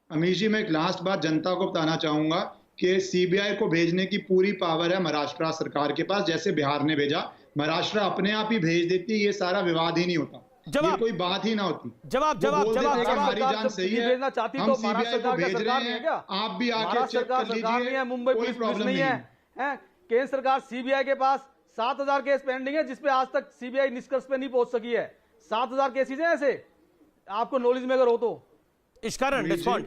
अमीश जी, मैं एक लास्ट बात जनता को बताना चाहूंगा कि सीबीआई को भेजने की पूरी पावर है महाराष्ट्र सरकार के पास। जैसे बिहार ने भेजा, महाराष्ट्र अपने आप ही भेज देती, ये सारा विवाद ही नहीं होता, ये कोई बात ही ना होती। जवाब हमारी जान सही है, भेजना चाहती तो महाराष्ट्र सरकार का सरकार नहीं है क्या? आप भी आके चेक कर लीजिए, मुंबई पुलिस नहीं है। केंद्र सरकार सीबीआई के पास 7,000 केस पेंडिंग है, जिसपे आज तक सीबीआई निष्कर्ष पे नहीं पहुंच सकी है। 7,000 केसेज हैं ऐसे, आपको नॉलेज में अगर हो तो। इस कारण रिस्पॉन्ड,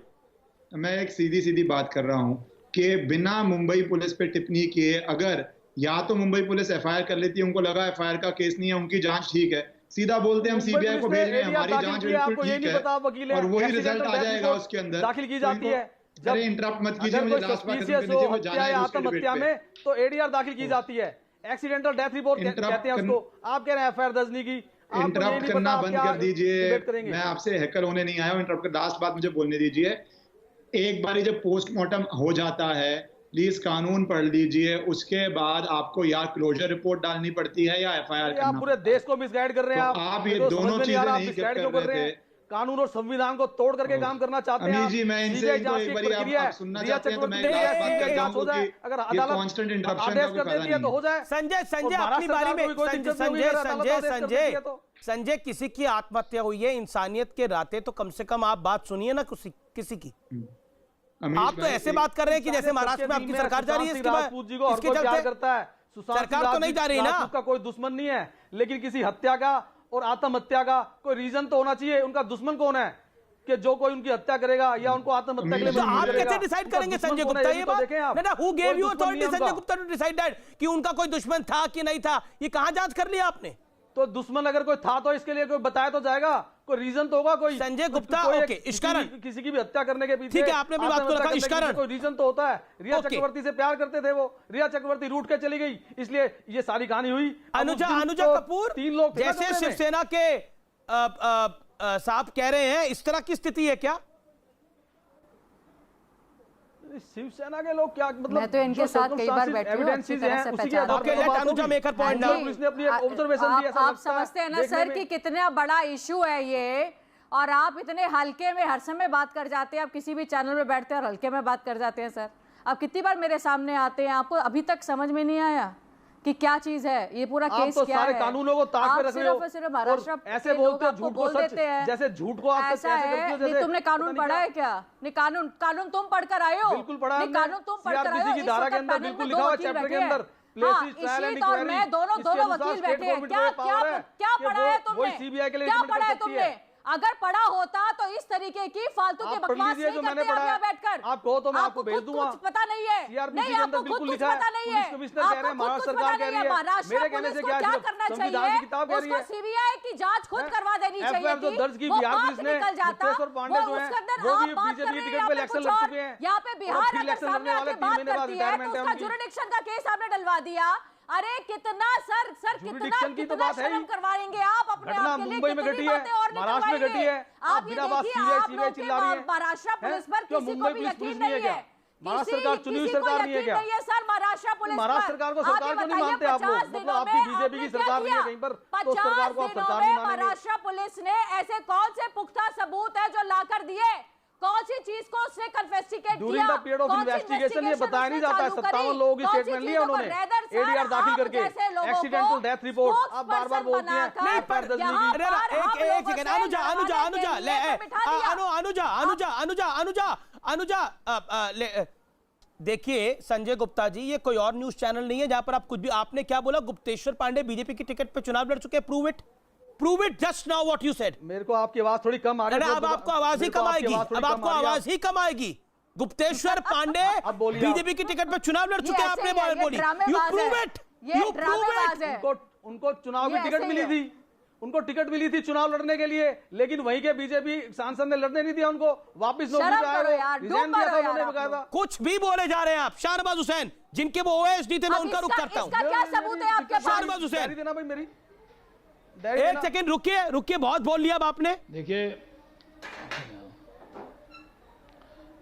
मैं एक सीधी बात कर रहा हूं कि बिना मुंबई पुलिस पे टिप्पणी किए, अगर या तो मुंबई पुलिस एफआईआर कर लेती है, उनको लगा एफआईआर का केस नहीं है, उनकी जांच ठीक है, सीधा बोलते हम सीबीआई को भेज रहे हैं, हमारी जांच बिल्कुल ठीक है, और वही रिजल्ट आ जाएगा उसके अंदर। दाखिल की जाती है, जब इंटरप्ट मत कीजिए, मुझे लास्ट बात खत्म करने दीजिए, मैं जाना है उसके आत्महत्या में तो एडीआर दाखिल की जाती है, एक्सीडेंटल डेथ रिपोर्ट कहते हैं उसको। आप कह रहे हैं एफआईआर दर्ज नहीं की, इंटरप्ट करना बंद कर दीजिए। मैं आपसे हैकर होने नहीं आया हूं, इंटरप्ट कर, लास्ट बात मुझे बोलने दीजिए। एक बारी जब पोस्टमार्टम हो जाता है, प्लीज कानून पढ़ लीजिए, उसके बाद आपको या क्लोजर रिपोर्ट डालनी पड़ती है या एफआईआर करना। आप पूरे देश को मिसगाइड कर रहे हैं। आप ये दोनों चीजें नहीं कर रहे थे। कानून और संविधान को तोड़ करके काम करना चाहते हैं जी। मैं इनसे एक बारी आप सुनना चाहते हैं तो मैं बात कर जाऊंगा कि अगर ये कांस्टेंट इंटरप्शन का कोई फायदा नहीं तो हो जाए। संजय अपनी बारी में संजय किसी की आत्महत्या हुई है, इंसानियत के नाते तो कम से कम आप बात सुनिए ना किसी की। आप तो ऐसे बात कर रहे हैं कि जैसे महाराष्ट्र में आपकी सरकार जा रही है, इसके चलते करता है। सरकार तो नहीं जा रही ना, उसका कोई दुश्मन नहीं है, लेकिन किसी हत्या का और आत्महत्या का कोई रीजन तो होना चाहिए। उनका दुश्मन कौन है कि जो कोई उनकी हत्या करेगा या उनको आत्महत्या के लिए? तो आप कैसे डिसाइड करेंगे संजय गुप्ता ये बात? ना who gave you authority Sanjay Gupta to decide that कि उनका कोई दुश्मन था कि नहीं था? ये कहां जांच कर लिया आपने? तो दुश्मन अगर कोई था तो इसके लिए कोई बताया तो जाएगा, कोई रीजन तो होगा कोई। संजय गुप्ता ओके, इस कारण किसी की भी हत्या करने के पीछे ठीक है, आपने अपनी बात को रखा, इस कारण कोई रीजन तो होता है। रिया चक्रवर्ती से प्यार करते थे वो, रिया चक्रवर्ती रूठ के चली गई, इसलिए ये सारी कहानी हुई। अनुजा कपूर 3 लोग जैसे शिवसेना के साहब कह रहे हैं, इस तरह की स्थिति है क्या? शिवसेना के लोग क्या मतलब? मैं तो इनके साथ कई बार बैठी हूं, अच्छी तरह से पहचान। Okay, let Anuja make her point now. Police ने अपनी ऑब्जर्वेशन दी, ऐसा आप समझते हैं ना सर कि कितना बड़ा इशू है ये, और आप इतने हल्के में हर समय बात कर जाते हैं। आप किसी भी चैनल में बैठते हैं और हल्के में बात कर जाते हैं। सर आप कितनी बार मेरे सामने आते हैं, आपको अभी तक समझ में नहीं आया कि क्या चीज है ये पूरा केस तो क्या सारे है? कानूनों को ताक पे रख रहे हो, सिर्फ महाराष्ट्र ऐसे बोलते हो, झूठ को सच, जैसे झूठ को आप ऐसा है। नहीं तुमने कानून पढ़ा है क्या? नहीं कानून तुम पढ़कर आए हो? बिल्कुल पढ़ा है, कानून तुम पढ़कर आए हो। की धारा के अंदर बिल्कुल लिखा हुआ चैप्टर के अंदर। इसी और मैं दोनों वकील बैठे हैं। क्या पढ़ा है तुमने? क्या पढ़ा है तुमने? अगर पढ़ा होता तो इस तरीके की फालतू की बकवास नहीं करते आप यहाँ बैठकर। आप कहो तो मैं आपको भेज दूंगा। कुछ पता नहीं है, नहीं आपको खुद कुछ पता नहीं है, आपको खुद कुछ पता नहीं है। महाराष्ट्र पुलिस को क्या करना चाहिए? उसको सीबीआई की जांच खुद करवा देनी चाहिए थी। वो बात निकल जाता, वो उसके अंदर आप बात कर रहे हैं यहाँ पे कुछ और। यहाँ पे बिहार अगर सामने आके बात करती है तो उसका जुरिडिक्शन का केस आपने डलवा दिया। अरे कितना सर कितना शर्म करवाएंगे आप अपने आप के लिए? मुंबई में घटी है, महाराष्ट्र में घटी है, आप ये देखिए आप लोग के महाराष्ट्र पुलिस पर किसी को भी यकीन नहीं है। महाराष्ट्र सरकार चुनी हुई सरकार नहीं है क्या? सर महाराष्ट्र पुलिस महाराष्ट्र सरकार को सरकार क्यों नहीं मानते आप लोग? मतलब आपकी बीजेपी की सरकार नहीं है कहीं पर, तो सरकार को आप सरकार नहीं मानेंगे? महाराष्ट्र पुलिस ने ऐसे कौन से पुख्ता सबूत है जो लाकर दिए? कौन सी चीज को उसने कन्फेस्टिकेट किया? During the period of investigation ये बताया नहीं जाता है। 57 लोगों की स्टेटमेंट ली है उन्होंने, एडीआर दाखिल करके, एक्सीडेंटल डेथ रिपोर्ट। आप बार-बार बोलते हैं नहीं पर दर्ज नहीं की। एक सेकंड, अनुजा ले देखिए संजय गुप्ता जी, ये कोई और न्यूज चैनल नहीं है जहां पर आप कुछ भी। आपने क्या बोला? गुप्तेश्वर पांडे बीजेपी की टिकट पे चुनाव लड़ चुके हैं। Prove it just now what you said. मेरे को आपकी आवाज थोड़ी कम आ रही है। अब आपको आवाज ही कम आएगी, अब आपको आवाज ही कम आएगी। गुप्तेश्वर पांडे बीजेपी की टिकट पर चुनाव लड़ चुके हैं, आपने बोली। You prove it. उनको चुनाव की टिकट मिली थी, उनको टिकट मिली थी चुनाव लड़ने के लिए, लेकिन वहीं के बीजेपी सांसद ने लड़ने नहीं दिया उनको, वापस नौकरी पे आए, रिजाइन दिया था उन्होंने बकायदा। कुछ भी बोले जा रहे हैं आप। शाहनवाज हुसैन, जिनके वो ओएसडी थे, मैं उनका रुख करता हूं। इसका क्या सबूत है आपके पास? शाहनवाज हुसैन, देना भाई मेरी, एक सेकंड रुकिए, बहुत बोल लिया अब आपने। देखिए,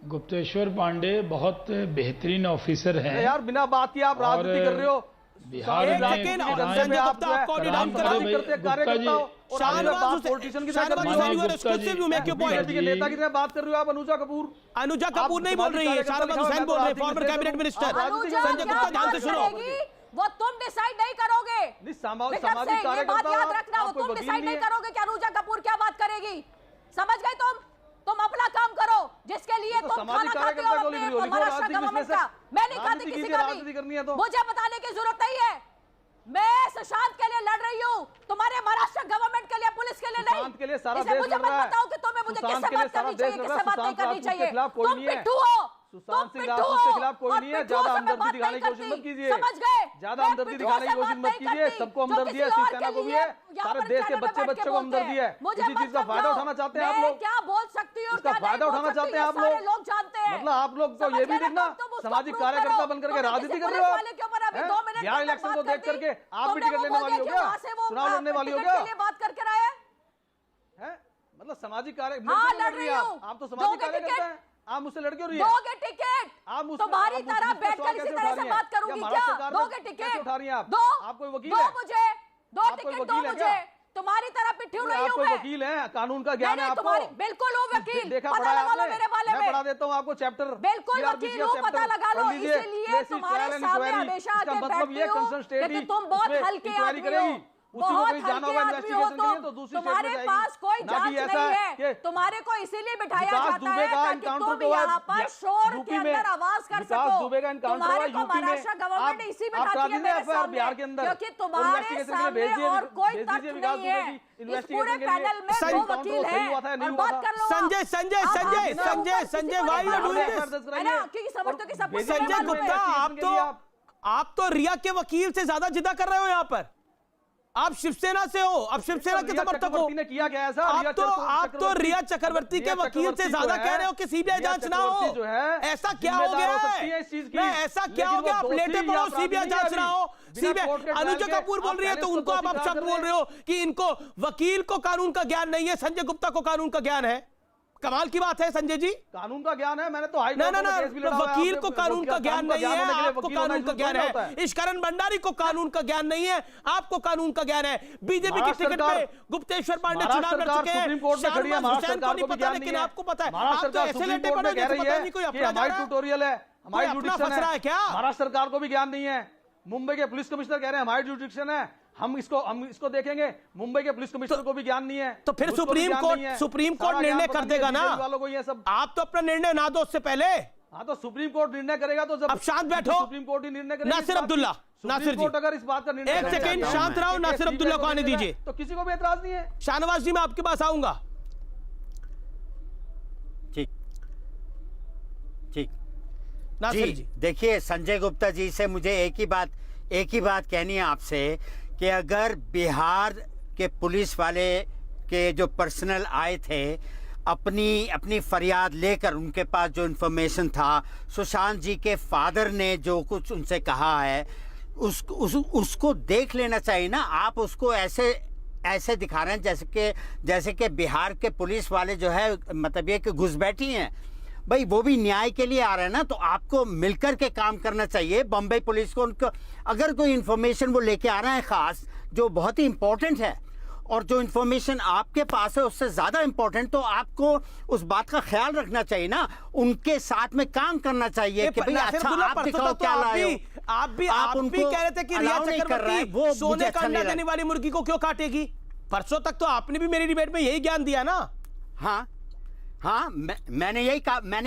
गुप्तेश्वर पांडे बहुत बेहतरीन ऑफिसर हैं यार, बिना बात किए आप राजनीति कर रहे हो। बिहार में शाहनवाज हुसैन, नेता की तरह बात कर रहे हो आप। अनुजा कपूर नहीं बोल रही है, शाहनवाज हुसैन बोल रहे हैं, former cabinet minister. Sanjay Gupta, ध्यान से सुनो, वो तुम डिसाइड नहीं करोगे। सामाजिक ये बात याद रखना, वो तुम डिसाइड नहीं करोगे कि अनुजा कपूर क्या बात करेगी। समझ गए तुम अपना काम करो, जिसके लिए तुम खाना खाते हो अपने महाराष्ट्र गवर्नमेंट का। मैं नहीं खाती किसी का भी, मुझे बताने की जरूरत नहीं है। मैं सुशांत के लिए लड़ रही हूँ, तुम्हारे महाराष्ट्र गवर्नमेंट के लिए, पुलिस के लिए नहीं। के लिए सारा मुझे मत बताओ कि तुम्हें मुझे किससे बात करनी चाहिए, किससे बात नहीं करनी चाहिए। तुम पिट्ठू हो, सुशांत सिंह राजपूत के खिलाफ कोई नहीं है। ज्यादा हमदर्दी दिखाने की कोशिश मत कीजिए, समझ गए? ज्यादा हमदर्दी दिखाने की कोशिश मत कीजिए। सबको हमदर्दी है, शिवसेना को भी है, सारे देश के बच्चों को हमदर्दी है। इसी चीज का फायदा उठाना चाहते हैं आप लोग। क्या बोल सकती हूँ, इसका फायदा उठाना चाहते हैं आप लोग जानते हैं। मतलब आप लोग तो ये भी देखना, सामाजिक कार्यकर्ता बनकर के राजनीति कर रहे हो। बिहार इलेक्शन को देख करके आप भी टिकट लेने वाली हो क्या, चुनाव लड़ने वाली हो क्या? बात करके रहे हैं, मतलब सामाजिक कार्य लड़ रही हो। आप तो सामाजिक कार्यकर्ता हैं, आप मुझसे लड़के हो रही है। दोगे टिकट, तुम्हारी तरह बैठकर इसी तरह से बात करूंगी क्या? दोगे टिकट, उठा रही हैं आप? दो, आप कोई वकील दो है? मुझे, दो टिकट दो मुझे। तुम्हारी तरह पिट्ठू नहीं हूं मैं। वकील हैं, कानून का ज्ञान है आपको? बिल्कुल हूँ वकील, देखा पता लगा लो मेरे बारे में। मैं पढ़ा देता हूँ आपको चैप्टर। बिल्कुल वकील हूँ, पता लगा लो। इसीलिए तुम्हारे सामने हमेशा आके बैठती हूँ क्योंकि तुम बहुत हल्के आदमी हो, बहुत हल्के आदमी हो तुम। तुम्हारे पास कोई जांच नहीं है, तुम्हारे को इसीलिए बिठाया जाता है ताकि तुम यहाँ पर शोर के अंदर आवाज कर सको। तुम्हारे को महाराष्ट्र गवर्नमेंट इसी बिठाती है मेरे सामने क्योंकि तुम्हारे सामने और कोई तथ्य नहीं है। इस पूरे पैनल में दो वकील हैं और बात कर लो। Sanjay why you doing this? है ना, क्योंकि समझते हो कि सब कुछ संजय गुप्ता, आप तो रिया के वकील से ज्यादा जिद्दा कर रहे हो यहाँ पर। आप शिवसेना से हो, अब शिवसेना के समर्थक हो। किया गया ऐसा? आप तो रिया चक्रवर्ती के वकील से ज्यादा कह रहे हो कि सीबीआई जांच ना हो। जो है ऐसा क्या हो गया है? ऐसा क्या हो गया? आप लेटे पड़ो, सीबीआई जांच ना हो। सीबीआई, अनुजा कपूर बोल रही है तो उनको आप शब्द बोल रहे हो कि इनको वकील को कानून का ज्ञान नहीं है, संजय गुप्ता को कानून का ज्ञान है। कमाल की बात है संजय जी। कानून का ज्ञान है, मैंने तो हाई कोर्ट में केस भी लड़ा है। वकील को कानून का ज्ञान नहीं है, आपको कानून का ज्ञान है। इश्करण भंडारी को कानून का ज्ञान नहीं है, आपको कानून का ज्ञान है। बीजेपी की टिकट पे गुप्तेश्वर पांडे चुनाव लड़ चुके हैं, शाहनवाज हुसैन को नहीं पता, लेकिन आपको पता है। आप तो ऐसे लेटे पड़े जैसे पता नहीं कोई अपना ट्यूटोरियल है, हमारी जुडिक्शन है क्या? महाराष्ट्र सरकार को भी ज्ञान नहीं है। मुंबई के पुलिस कमिश्नर कह रहे हैं हमारी जुडिक्शन है, हम इसको देखेंगे। मुंबई के पुलिस कमिश्नर को भी ज्ञान नहीं है। तो फिर सुप्रीम कोर्ट निर्णय कर देगा ना। आप तो अपना निर्णय ना दो उससे पहले। हाँ, तो सुप्रीम कोर्ट निर्णय करेगा तो जब अब शांत बैठो। सुप्रीम कोर्ट ही निर्णय करेगा। नासिर अब्दुल्ला, नासिर जी, अगर इस बात का निर्णय, एक सेकंड शांत रहो। नासिर अब्दुल्ला को आने दीजिए, तो किसी को भी एतराज नहीं है। शाहनवाज जी, मैं आपके पास आऊंगा। ठीक ठीक नासिर जी, देखिए संजय गुप्ता जी से मुझे एक ही बात कहनी है आपसे कि अगर बिहार के पुलिस वाले के जो पर्सनल आए थे, अपनी फरियाद लेकर, उनके पास जो इन्फॉर्मेशन था, सुशांत जी के फादर ने जो कुछ उनसे कहा है, उसको देख लेना चाहिए ना। आप उसको ऐसे दिखा रहे हैं जैसे कि बिहार के पुलिस वाले जो है, मतलब ये कि घुसपैठी हैं। भाई वो भी न्याय के लिए आ रहे हैं ना, तो आपको मिलकर के काम करना चाहिए। बम्बई पुलिस को उनको अगर कोई इन्फॉर्मेशन वो लेके आ रहे हैं खास, जो बहुत ही इंपॉर्टेंट है, और जो इन्फॉर्मेशन आपके पास है उससे ज्यादा इंपॉर्टेंट, तो आपको उस बात का ख्याल रखना चाहिए ना, उनके साथ में काम करना चाहिए कि भाई अच्छा आप दिखाओ क्या लाए हो। आप भी कह रहे थे कि रिया चक्रवर्ती सोने का अंडा देने वाली मुर्गी को क्यों काटेगी। परसों तक तो आपने भी मेरी डिबेट में यही ज्ञान दिया ना। हाँ, मैंने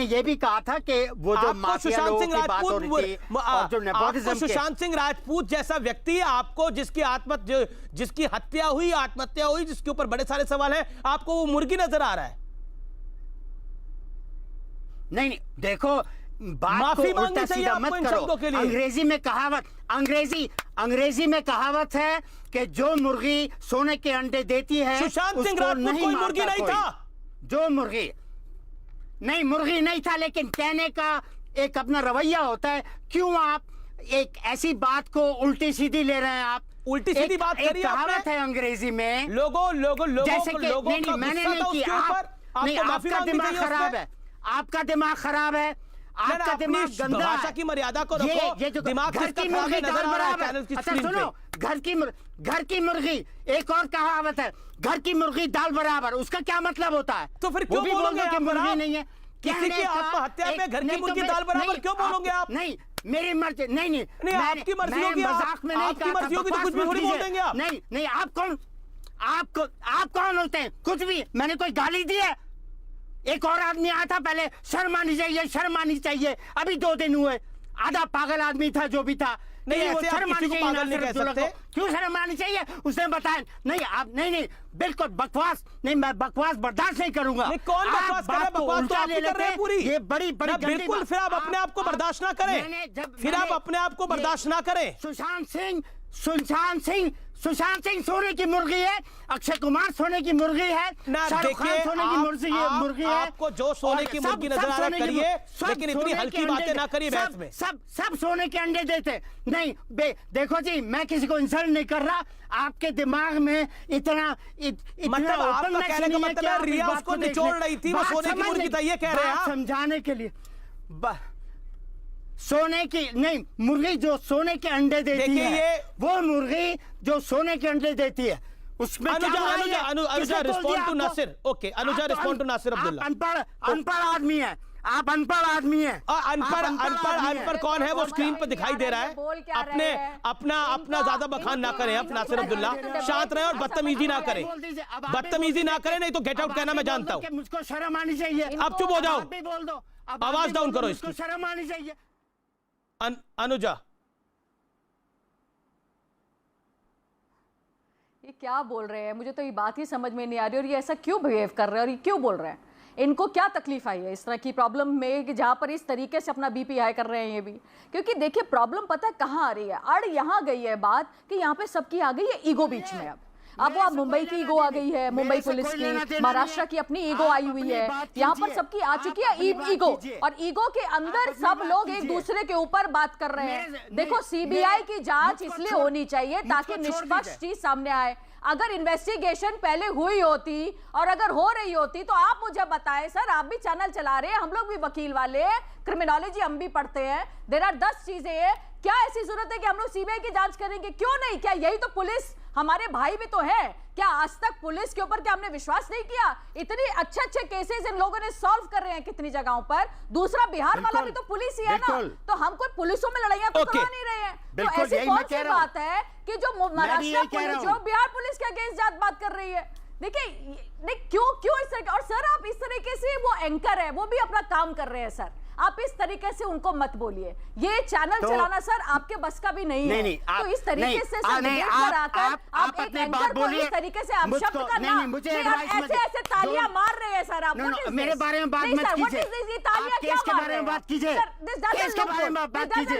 ये भी कहा था कि वो जो माफिया लोगों की बात हो रही थी, और जो नेपोटिज्म के, सुशांत सिंह राजपूत जैसा व्यक्ति आपको, जिसकी हत्या हुई, आत्महत्या हुई, जिसके ऊपर बड़े सारे सवाल हैं, आपको वो मुर्गी नजर आ रहा है? नहीं, देखो बात माफी को मांगनी उल्टा चाहिए सीधा आपको मत इन करो। शब्दों के लिए। अंग्रेजी में कहावत है कि जो मुर्गी सोने के अंडे देती है सुशांत सिंह उसको राजपूत नहीं कोई मारता मुर्गी नहीं कोई। था। जो मुर्गी नहीं था, लेकिन कहने का एक अपना रवैया होता है। क्यों आप एक ऐसी बात को उल्टी सीधी ले रहे हैं? आप उल्टी सीधी बात करिए कहावत आपने। है अंग्रेजी में, लोगों जैसे कि लोगों का मैंने गुस्सा नहीं था उसके किया। ऊपर, नहीं, आपको माफी आपका मांगनी दिमाग चाहिए खराब उसपे। है, आपका दिमाग खराब है, आपका दिमाग गंदा है। भाषा की मर्यादा को रखो। ये जो दिमाग घर किसका की खराब है मुर्गी नजर दाल आ रहा है बराबर। चैनल की अच्छा स्क्रीन सुनो, पे। घर की मुर्गी, एक और कहावत है, घर की मुर्गी दाल बराबर। उसका क्या मतलब होता है? तो फिर वो क्यों भी बोलोगे बोल दो कि आप मुर्गी बराबर? नहीं है। किसी कहने की का आत्महत्या पे घर की नहीं तो मुर्गी मैं- दाल बराबर नहीं, क्यों बोलोगे आप? नहीं, मेरी मर्जी नहीं नहीं, आपकी मर्जी होगी, मजाक में नहीं आपकी कहा था, मर्जी होगी तो बकवास कुछ भी मत थोड़ी बोल कीजिए। देंगे आप। नहीं, आप कौन होते हैं? कुछ भी। मैंने कोई गाली दी है? एक और आदमी आया था पहले, शर्म आनी चाहिए। अभी 2 दिन हुए, आधा पागल आदमी था जो भी था। नहीं, वो ऐसे आप शर्म किसी आनी को चाहिए पागल नहीं नासिर कह अब्दुल्ला सकते। को। क्यों शर्म आनी चाहिए? उसने बताया नहीं, आप नहीं, बिल्कुल बकवास नहीं, मैं बकवास बर्दाश्त नहीं करूंगा। नहीं, कौन आप बकवास कर रहा है? बात को बकवास तो उल्टा आप ही ले कर रहे लेते हैं हैं। पूरी। ये बड़ी ना, गंदी बिल्कुल, बात। फिर आप अपने आप को बर्दाश्त ना करें। फिर आप अपने आप को बर्दाश्त ना करें। सुशांत सिंह सोने की मुर्गी है, अक्षय कुमार सोने की मुर्गी है, ना शाहरुख खान देखिए, सोने की मुर्गी है। आपको जो सोने की मुर्गी नजर आ रहा है करिए, लेकिन इतनी हल्की बातें ना करिए बहस में। सब सोने के अंडे देते नहीं। देखो जी, मैं किसी को इंसल्ट नहीं कर रहा। आपके दिमाग में इतना मतलब आपका कहने का मतलब है रिया उसको निचोड़ रही थी, वो सोने की मुर्गी था, ये कह रहे हैं आप? समझाने के लिए सोने की नहीं, मुर्गी जो सोने के अंडे देती है, वो मुर्गी जो सोने के अंडे देती है, उसमें Anuja respond to Nasir. Okay, Anuja respond to Nasir Abdullah. अनपढ़ आदमी है आप, अनपढ़ आदमी है। अनपढ़ कौन है वो स्क्रीन पर दिखाई दे रहा है। अपने अपना ज्यादा बखान ना करें आप नासिर अब्दुल्ला, शांत रहे और बदतमीजी ना करें। बदतमीजी ना करें, नहीं तो गेट आउट कहना मैं जानता हूँ। मुझको शर्म आनी चाहिए। आप चुप हो जाओ, बोल दो, आवाज डाउन करो इसकी। शर्म आनी चाहिए। अनुजा, ये क्या बोल रहे हैं? मुझे तो ये बात ही समझ में नहीं आ रही, और ये ऐसा क्यों बिहेव कर रहे हैं, और ये क्यों बोल रहे हैं? इनको क्या तकलीफ आई है इस तरह की प्रॉब्लम में कि जहां पर इस तरीके से अपना बीपी हाई कर रहे हैं ये भी? क्योंकि देखिए प्रॉब्लम पता है कहां आ रही है, अड़ यहां गई है बात कि यहां पे सबकी आ गई है ईगो बीच में। अब वो मुंबई की ईगो आ गई है, मुंबई पुलिस की, महाराष्ट्र की अपनी ईगो आई हुई है, यहाँ पर सबकी आ चुकी है ईगो, और ईगो के अंदर सब लोग एक दूसरे के ऊपर बात कर रहे हैं। देखो, सीबीआई की जांच इसलिए होनी चाहिए ताकि निष्पक्ष चीज सामने आए। अगर इन्वेस्टिगेशन पहले हुई होती और अगर हो रही होती तो आप मुझे बताएं सर, आप भी चैनल चला रहे हैं, हम लोग भी वकील वाले, क्रिमिनोलॉजी हम भी पढ़ते हैं, देयर आर 10 चीजें हैं। क्या ऐसी जरूरत है कि हम लोग सीबीआई की जांच करेंगे? क्यों नहीं? क्या यही तो पुलिस, हमारे भाई भी तो है। क्या आज तक पुलिस के ऊपर क्या हमने विश्वास नहीं किया? इतने अच्छे केसेस इन लोगों ने सॉल्व कर रहे हैं कितनी जगहों पर। दूसरा बिहार वाला भी तो पुलिस ही है ना, तो हम कोई पुलिसों में लड़ाइयां तो करा नहीं रहे हैं। तो ऐसी कौन सी बात है कि जो महाराष्ट्र पुलिस, जो बिहार पुलिस के अगेंस्ट बात कर रही है? देखिए, नहीं क्यों इस तरह? और सर आप इस तरीके से, वो एंकर है, वो भी अपना काम कर रहे हैं सर, आप इस तरीके से उनको मत बोलिए। ये चैनल चलाना सर आपके बस का भी नहीं है। तो इस तरीके से आप एक एंकर को इस तरीके से अपशब्द करना, ऐसे तालियां मार रहे हैं सर आप। मेरे बारे में बात मत कीजिए, तालियां क्या के बारे में बात कीजिए, केस के बारे में बात कीजिए।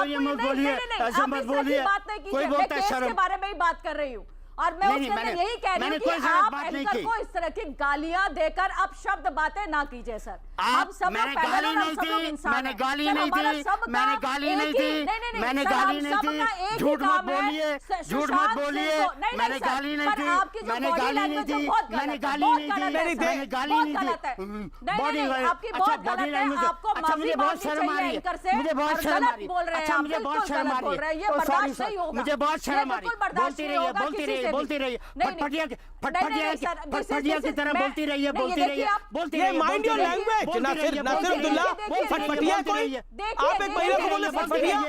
ये मत बोलिए, ऐसे मत बोलिए। कोई बोलता है शर्म, के बारे में ही बात कर रही हूँ, और मैं उसके अंदर यही कह रही हूँ कि आप एंकर को इस तरह की गालियां देकर अब शब्द बातें ना कीजिए सर। हम सब लोग गाली नहीं थी, मैंने गाली नहीं थी, मैंने गाली नहीं थी, मैंने गाली नहीं थी, झूठ मत बोलिए, झूठ मत बोलिए, मैंने गाली नहीं थी, मैंने गाली नहीं थी, मैंने गाली नहीं थी, मैंने गाली नहीं थी। बॉडी बॉडी लैंग्वेज, अच्छा मुझे बहुत शर्म आ रही है, मुझे बहुत शर्म आ रही है, अच्छा मुझे बहुत शर्म आ रही है, सॉरी मुझे बहुत शर्म आ रही है, बोलती रही है फटफटिया की तरह बोलती रही है, बोलती रही है। Mind your language Nasir Abdullah, फटफटिया कोई? आप एक महिला को बोले फटफटिया?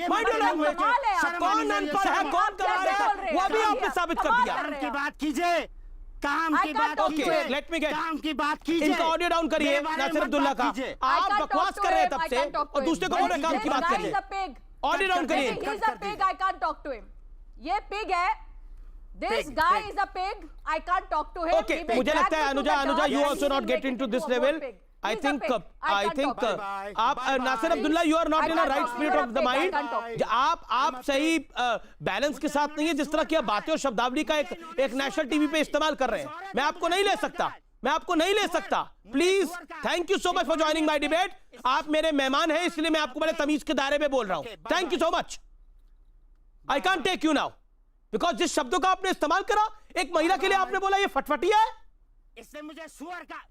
Mind your language. कौन अनपढ़ है, कौन कहाँ है, वो भी आपने साबित कर दिया। काम की बात कीजिए, काम की बात कीजिए, लेट मी गेट, काम की बात कीजिए। इनका ऑडियो डाउन करिए नासिर अब्दुल्ला का। आप बकवास कर रहे हैं तब से, और दूसरे को बोल रहे काम की बात करिए। ऑडियो डाउन करिए। I can't talk to him. ये पिग है। This guy is a pig. I can't talk to him. Okay, मुझे लगता है Anuja, you also not get into this level. I think आप Nasir Abdullah, you are not in a right spirit of the mind. आप सही बैलेंस के साथ नहीं है जिस तरह की आप बातें और शब्दावली का एक नेशनल टीवी पे इस्तेमाल कर रहे हैं। मैं आपको नहीं ले सकता, please. Thank you so much for joining my debate. आप मेरे मेहमान हैं, इसलिए मैं आपको बड़े तमीज के दायरे में बोल रहा हूं। Thank you so much. I can't take you now because जिस शब्दों का आपने इस्तेमाल करा, एक महिला के लिए आपने बोला ये फटफटिया है, इसने मुझे सुअर का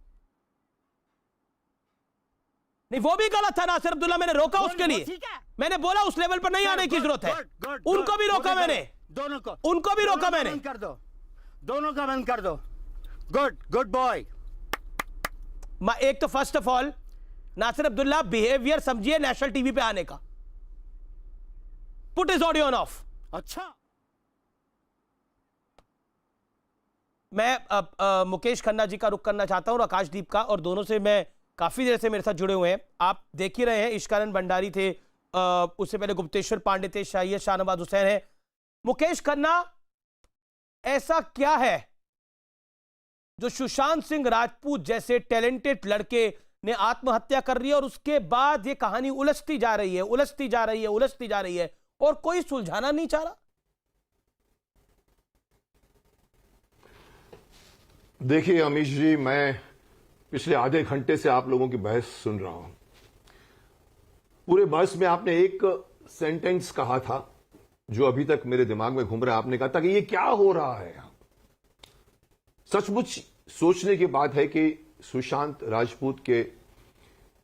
नहीं, वो भी गलत था नासिर अब्दुल्ला। मैंने रोका उसके लिए, मैंने बोला उस लेवल पर नहीं आने की जरूरत है। उनको भी रोका मैंने, उनको भी रोका मैंने। कर दो, दोनों का बंद कर दो। Good boy. एक तो first of all Nasir Abdullah behaviour समझिए नेशनल टीवी पे आने का। Put is audio on off. अच्छा, मैं मुकेश खन्ना जी का रुख करना चाहता हूं और आकाशदीप का, और दोनों से मैं काफी देर से मेरे साथ जुड़े हुए हैं। आप देख ही रहे हैं, इश्कानंद भंडारी थे, उससे पहले गुप्तेश्वर पांडे थे, शाहिद शाहनवाज हुसैन है। मुकेश खन्ना, ऐसा क्या है जो सुशांत सिंह राजपूत जैसे टैलेंटेड लड़के ने आत्महत्या कर रही है और उसके बाद ये कहानी उलझती जा रही है और कोई सुलझाना नहीं चाह रहा? देखिए अमीश जी, मैं पिछले आधे घंटे से आप लोगों की बहस सुन रहा हूं। पूरे बहस में आपने एक सेंटेंस कहा था जो अभी तक मेरे दिमाग में घूम रहा है। आपने कहा था कि ये क्या हो रहा है। सचमुच सोचने की बात है कि सुशांत राजपूत के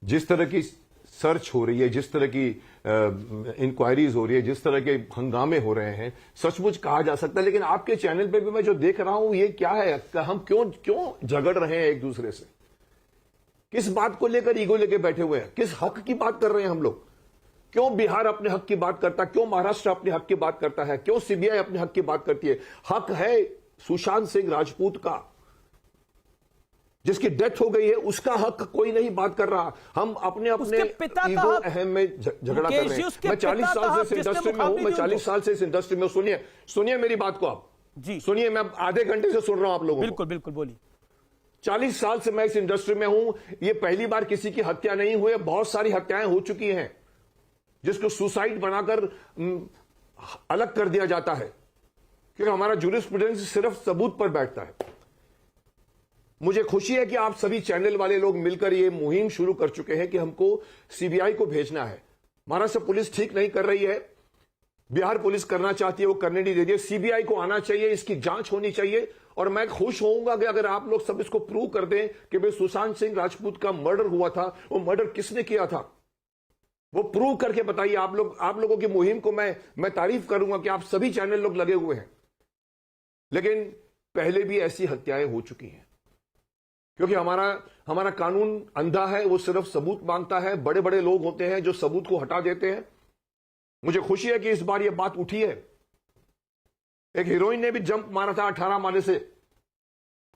जिस तरह की सर्च हो रही है, जिस तरह की इंक्वायरीज हो रही है, जिस तरह के हंगामे हो रहे हैं, सचमुच कहा जा सकता है। लेकिन आपके चैनल पे भी मैं जो देख रहा हूं, ये क्या है? हम क्यों झगड़ रहे हैं एक दूसरे से? किस बात को लेकर ईगो लेके बैठे हुए हैं? किस हक की बात कर रहे हैं हम लोग? क्यों बिहार अपने हक की बात करता है? क्यों महाराष्ट्र अपने हक की बात करता है? क्यों सीबीआई अपने हक की बात करती है? हक है सुशांत सिंह राजपूत का, जिसकी डेथ हो गई है, उसका हक कोई नहीं बात कर रहा। हम अपने ईगो अहम में झगड़ा कर रहे हैं। मैं 40 साल से इस इंडस्ट्री में हूं, मैं 40 साल से इस इंडस्ट्री में। सुनिए मेरी बात को आप जी सुनिए, मैं आधे घंटे से सुन रहा हूं आप लोगों को। बिल्कुल बोलिए। 40 साल से मैं इस इंडस्ट्री में हूं। ये पहली बार किसी की हत्या नहीं हुई है, बहुत सारी हत्याएं हो चुकी हैं जिसको सुसाइड बनाकर अलग कर दिया जाता है, क्योंकि हमारा जूरिस्प्रूडेंस सिर्फ सबूत पर बैठता है। मुझे खुशी है कि आप सभी चैनल वाले लोग मिलकर ये मुहिम शुरू कर चुके हैं कि हमको सीबीआई को भेजना है। महाराष्ट्र पुलिस ठीक नहीं कर रही है, बिहार पुलिस करना चाहती है, वो करने नहीं दे रही है। सीबीआई को आना चाहिए, इसकी जांच होनी चाहिए। और मैं खुश होऊंगा कि अगर आप लोग सब इसको प्रूव कर दें कि भाई सुशांत सिंह राजपूत का मर्डर हुआ था, वो मर्डर किसने किया था, वो प्रूव करके बताइए। आप लोगों की मुहिम को मैं तारीफ करूंगा कि आप सभी चैनल लोग लगे हुए हैं। लेकिन पहले भी ऐसी हत्याएं हो चुकी हैं, क्योंकि हमारा कानून अंधा है, वो सिर्फ सबूत मांगता है। बड़े बड़े लोग होते हैं जो सबूत को हटा देते हैं। मुझे खुशी है कि इस बार ये बात उठी है। एक हीरोइन ने भी जंप मारा था 18 माले से,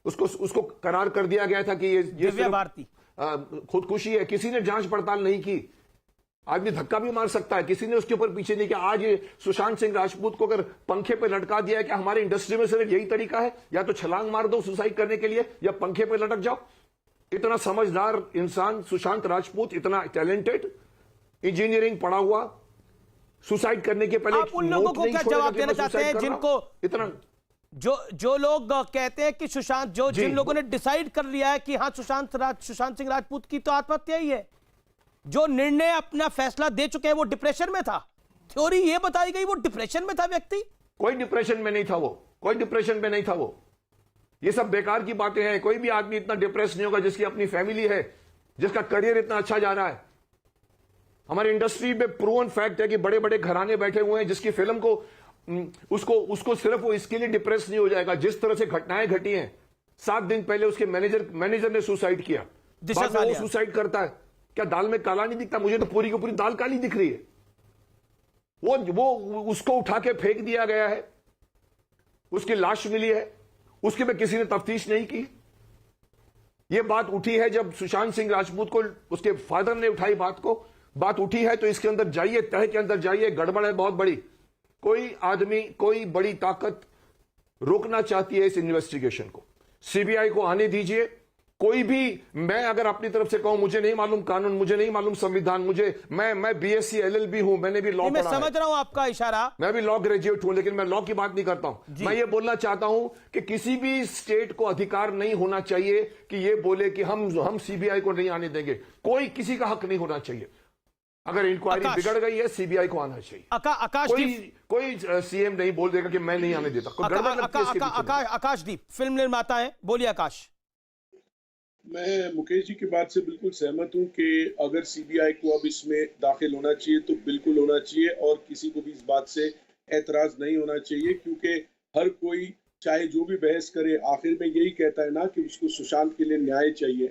उसको करार कर दिया गया था कि ये खुदकुशी है। किसी ने जांच पड़ताल नहीं की। आदमी धक्का भी मार सकता है, किसी ने उसके ऊपर पीछे नहीं किया। आज ये सुशांत सिंह राजपूत को अगर पंखे पे लटका दिया है, क्या हमारे इंडस्ट्री में सिर्फ यही तरीका है? या तो छलांग मार दो सुसाइड करने के लिए, या पंखे पे लटक जाओ। इतना समझदार इंसान सुशांत राजपूत, इतना टैलेंटेड, इंजीनियरिंग पढ़ा हुआ, सुसाइड करने के पहले आप उन लोगों को क्या जवाब देना चाहते हैं जिनको इतना जो लोग कहते हैं कि जिन लोगों ने डिसाइड कर लिया है कि हाँ सुशांत सिंह राजपूत की तो आत्महत्या ही है, जो निर्णय अपना फैसला दे चुके हैं, वो डिप्रेशन में था। थ्योरी ये बताई गई वो डिप्रेशन में था व्यक्ति। कोई डिप्रेशन में नहीं था वो, ये सब बेकार की बातें हैं। कोई भी आदमी इतना डिप्रेस नहीं होगा जिसकी अपनी फैमिली है, जिसका करियर इतना अच्छा जा रहा है। हमारी इंडस्ट्री में प्रूवन फैक्ट है कि बड़े बड़े घराने बैठे हुए हैं जिसकी फिल्म को उसको सिर्फ वो इसके लिए डिप्रेस नहीं हो जाएगा। जिस तरह से घटनाएं घटी हैं, 7 दिन पहले उसके मैनेजर ने सुसाइड किया, बाद में वो सुसाइड करता है। क्या दाल में काला नहीं दिखता? मुझे तो पूरी की पूरी दाल काली दिख रही है। वो उसको उठा के फेंक दिया गया है, उसकी लाश मिली है, उसके पे किसी ने तफ्तीश नहीं की। ये बात उठी है जब सुशांत सिंह राजपूत को उसके फादर ने उठाई बात उठी है, तो इसके अंदर जाइए, तह के अंदर जाइए। गड़बड़ है बहुत बड़ी। कोई आदमी, कोई बड़ी ताकत रोकना चाहती है इस इन्वेस्टिगेशन को। सीबीआई को आने दीजिए, कोई भी, मैं अगर अपनी तरफ से कहूं मुझे नहीं मालूम कानून, मुझे नहीं मालूम संविधान, मैं BSc LLB हूं, मैंने भी लॉ मैं पढ़ा है। समझ रहा हूं आपका इशारा, मैं भी लॉ ग्रेजुएट हूं, लेकिन मैं लॉ की बात नहीं करता हूं। मैं ये बोलना चाहता हूं कि किसी भी स्टेट को अधिकार नहीं होना चाहिए कि ये बोले कि हम CBI को नहीं आने देंगे। कोई किसी का हक नहीं होना चाहिए। अगर इंक्वायरी बिगड़ गई है, CBI को आना चाहिए। कोई CM नहीं बोल देगा कि मैं नहीं आने देता। आकाशदीप फिल्म निर्माता है, बोलिए आकाश। मैं मुकेश जी की बात से बिल्कुल सहमत हूं कि अगर CBI को अब इसमें दाखिल होना चाहिए तो बिल्कुल होना चाहिए, और किसी को भी इस बात से एतराज नहीं होना चाहिए, क्योंकि हर कोई चाहे जो भी बहस करे आखिर में यही कहता है ना कि उसको सुशांत के लिए न्याय चाहिए।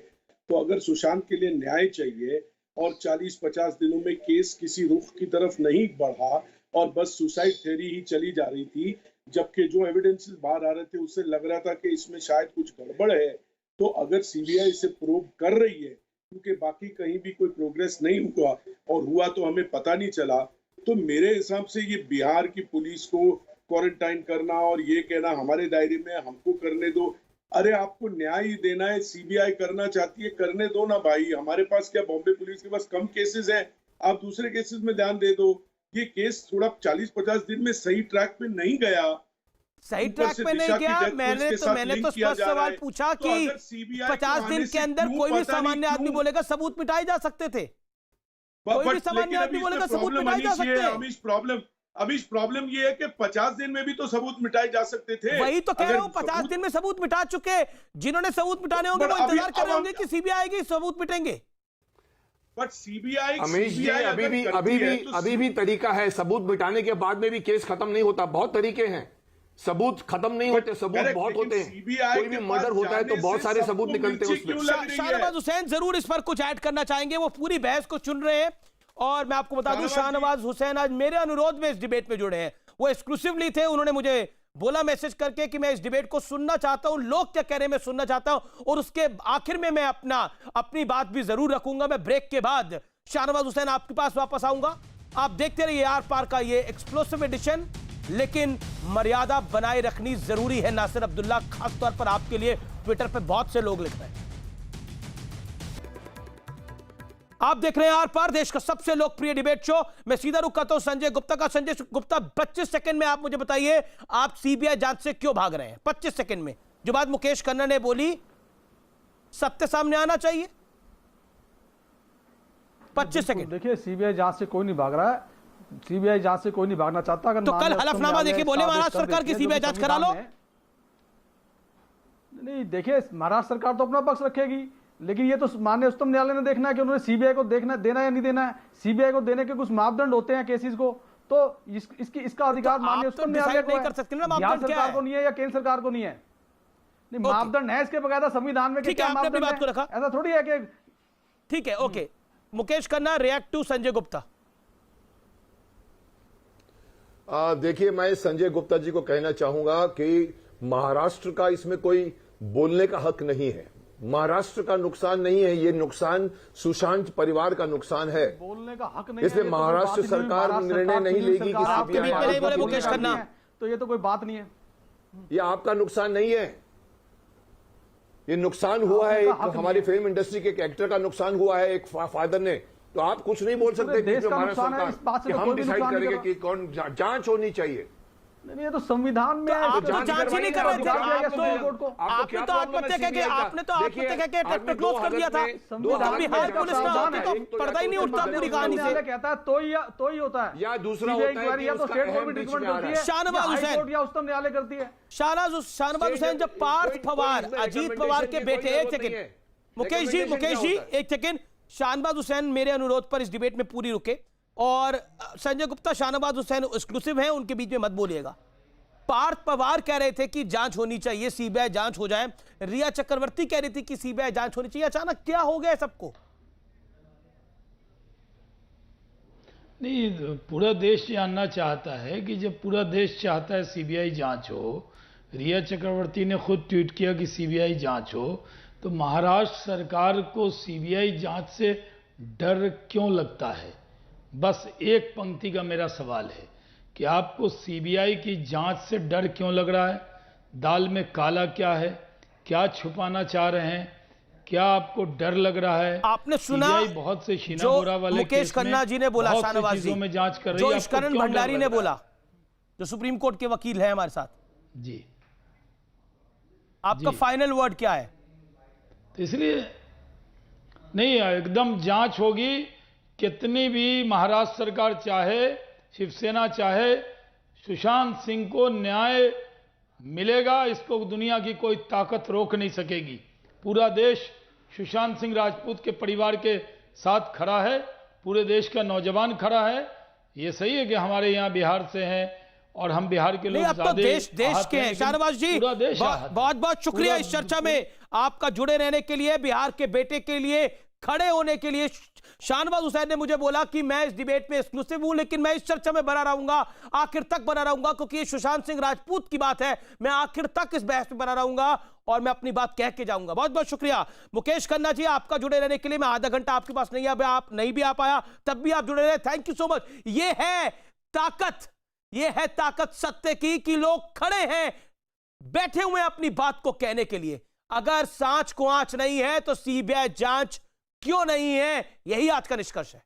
तो अगर सुशांत के लिए न्याय चाहिए और 40-50 दिनों में केस किसी रुख की तरफ नहीं बढ़ा और बस सुसाइड थ्योरी ही चली जा रही थी, जबकि जो एविडेंसेस बाहर आ रहे थे उससे लग रहा था कि इसमें शायद कुछ गड़बड़ है, तो अगर CBI इसे प्रूव कर रही है, क्योंकि बाकी कहीं भी कोई प्रोग्रेस नहीं हुआ और हुआ तो हमें पता नहीं चला, तो मेरे हिसाब से ये बिहार की पुलिस को क्वारंटाइन करना और ये कहना हमारे दायरे में, हमको करने दो। अरे आपको न्याय ही देना है, CBI करना चाहती है, करने दो ना भाई। हमारे पास क्या, बॉम्बे पुलिस के पास कम केसेस हैं, आप दूसरे केसेस में ध्यान दे दो। ये केस थोड़ा 40-50 दिन में सही ट्रैक पे नहीं गया, सही ट्रैक पे नहीं गया। मैंने तो स्पष्ट सवाल पूछा कि 50 दिन के अंदर कोई भी सामान्य आदमी बोलेगा सबूत मिटाए जा सकते थे, कोई भी सामान्य आदमी बोलेगा सबूत मिटाए जा सकते हैं। अभी प्रॉब्लम ये है कि 50 दिन में भी तो सबूत मिटाए जा सकते थे। वही तो कह रहा हूं, 50 दिन में सबूत मिटा चुके, जिन्होंने सबूत मिटाने होंगे वो इंतजार कर रहे होंगे कि CBI आएगी, सबूत मिटेंगे। बट CBI अमीश जी, अभी भी तरीका है, सबूत मिटाने के बाद में भी केस खत्म नहीं होता। बहुत तरीके हैं, सबूत खत्म नहीं होते, सबूत बहुत होते हैं। कोई भी मर्डर होता है तो बहुत सारे सबूत निकलते हैं उसमें। शाहनवाज हुसैन जरूर इस पर कुछ ऐड करना चाहेंगे, वो पूरी बहस को चुन रहे हैं। और मैं आपको बता दूं, शाहनवाज हुसैन आज मेरे अनुरोध में इस डिबेट में जुड़े हैं। वो एक्सक्लूसिवली थे, उन्होंने मुझे बोला मैसेज करके कि मैं इस डिबेट को सुनना चाहता हूं, लोग क्या कह रहे हैं मैं सुनना चाहता हूं, और उसके आखिर में मैं अपनी बात भी जरूर रखूंगा। मैं ब्रेक के बाद शाहनवाज हुसैन आपके पास वापस आऊंगा। आप देखते रहिए आर पार का ये एक्सप्लोसिव एडिशन, लेकिन मर्यादा बनाए रखनी जरूरी है। नासिर अब्दुल्ला खासतौर पर आपके लिए ट्विटर पर बहुत से लोग लिख रहे हैं। आप देख रहे हैं आर पार, देश का सबसे लोकप्रिय डिबेट शो। मैं सीधा रुख करता हूं संजय गुप्ता का। संजय गुप्ता, 25 सेकंड में आप मुझे बताइए, आप CBI जांच से क्यों भाग रहे हैं? 25 सेकंड में जो बात मुकेश खन्ना ने बोली, सत्य सामने आना चाहिए। 25 सेकंड। देखिए, CBI जांच से कोई नहीं भाग रहा है, CBI जांच से कोई नहीं भागना चाहता। अगर तो कल हलफनामा देखिए बोले महाराष्ट्र सरकार की CBI जांच करा लो। नहीं, देखिए महाराष्ट्र सरकार तो अपना पक्ष रखेगी, लेकिन ये तो माननीय उच्चतम न्यायालय ने देखना है कि उन्होंने CBI को देना या नहीं देना है। CBI को देने के कुछ मापदंड होते हैं केसेस को, तो इसका अधिकार माननीय उच्चतम न्यायालय को नहीं कर सकते ना। मापदंड सरकार को नहीं है या केंद्र सरकार को नहीं है। नहीं, मापदंड है इसके बगैर संविधान में। ठीक है, आपने अपनी बात को रखा, ऐसा थोड़ी है कि ठीक है। Okay, Mukesh Khanna, react to Sanjay Gupta. देखिए, मैं संजय गुप्ता जी को कहना चाहूंगा कि महाराष्ट्र का इसमें कोई बोलने का हक नहीं है। महाराष्ट्र का नुकसान नहीं है, ये नुकसान सुशांत परिवार का नुकसान है। बोलने का हक नहीं, इसलिए महाराष्ट्र सरकार निर्णय नहीं लेगी कि CBI मुकेश खन्ना, तो ये तो कोई बात नहीं है। ये आपका नुकसान नहीं है, ये नुकसान हुआ है हमारी फिल्म इंडस्ट्री के एक एक्टर का नुकसान हुआ है, एक फादर ने। तो आप कुछ नहीं बोल सकते कि हमारा सरकार कि हम डिसाइड करेंगे कि कौन जांच होनी चाहिए। नहीं, ये तो संविधान में आप तो जांच ही नहीं कर रहे थे। आपने तो आत्महत्या करके ट्रैक्टर क्लोज कर दिया था। बिहार पुलिस ना होती तो पर्दा ही नहीं उठता पूरी कहानी से। कहता है तो ही होता है, या दूसरा होता है या तो स्टेट गवर्नमेंट रिकमेंड करती है, शाहनवाज हुसैन या उच्चतम न्यायालय करती है। शाहनवाज हुसैन, जब पार्थ पवार, अजीत पवार के बेटे, एक सेकंड मुकेश जी एक सेकंड, शाहनवाज हुसैन मेरे अनुरोध पर इस डिबेट में पूरी रुके, और संजय गुप्ता, शाहनवाज हुसैन एक्सक्लूसिव है, उनके बीच में मत बोलिएगा। पार्थ पवार कह रहे थे कि जांच होनी चाहिए, CBI जांच हो जाए। रिया चक्रवर्ती कह रही थी कि CBI जांच होनी चाहिए। अचानक क्या हो गया सबको? नहीं, पूरा देश जानना चाहता है कि जब पूरा देश चाहता है CBI जांच हो, रिया चक्रवर्ती ने खुद ट्वीट किया कि CBI जांच हो, तो महाराष्ट्र सरकार को CBI जांच से डर क्यों लगता है? बस एक पंक्ति का मेरा सवाल है कि आपको CBI की जांच से डर क्यों लग रहा है? दाल में काला क्या है? क्या छुपाना चाह रहे हैं? क्या आपको डर लग रहा है? आपने सुना CBI बहुत से शीना जो बोरा वाले मुकेश केस में खन्ना जी ने बोला, बहुत सी शाहनवाज चीजों जी में जांच कर रही जो है, आपको इश्करण क्यों डर भंडारी लग ने रहा है? बोला, जो सुप्रीम कोर्ट के वकील हैं हमारे साथ, जी आपका जी। फाइनल वर्ड क्या है? तो इसलिए नहीं, एकदम जांच होगी। कितनी भी महाराष्ट्र सरकार चाहे, शिवसेना चाहे, सुशांत सिंह को न्याय मिलेगा, इसको दुनिया की कोई ताकत रोक नहीं सकेगी। पूरा देश सुशांत सिंह राजपूत के परिवार के साथ खड़ा है, पूरे देश का नौजवान खड़ा है। ये सही है कि हमारे यहाँ बिहार से हैं और हम बिहार के लोग अब तो देश के हैं। शाहनवाज जी बहुत बहुत शुक्रिया इस चर्चा में आपका जुड़े रहने के लिए, बिहार के बेटे के लिए खड़े होने के लिए। शाहनवाज हुसैन ने मुझे बोला कि मैं इस डिबेट में एक्सक्लूसिव हूं, लेकिन मैं इस चर्चा में बना रहूंगा, आखिर तक बना रहूंगा, क्योंकि ये सुशांत सिंह राजपूत की बात है। मैं आखिर तक इस बहस में बना रहूंगा और मैं अपनी बात कह के जाऊंगा। बहुत बहुत शुक्रिया मुकेश खन्ना जी आपका जुड़े रहने के लिए। मैं आधा घंटा आपके पास आप नहीं भी आ पाया, तब भी आप जुड़े रहे, थैंक यू सो मच। ये है ताकत सत्य की कि लोग खड़े हैं, बैठे हुए अपनी बात को कहने के लिए। अगर सांच को आंच नहीं है तो सीबीआई जांच क्यों नहीं है? यही आज का निष्कर्ष है।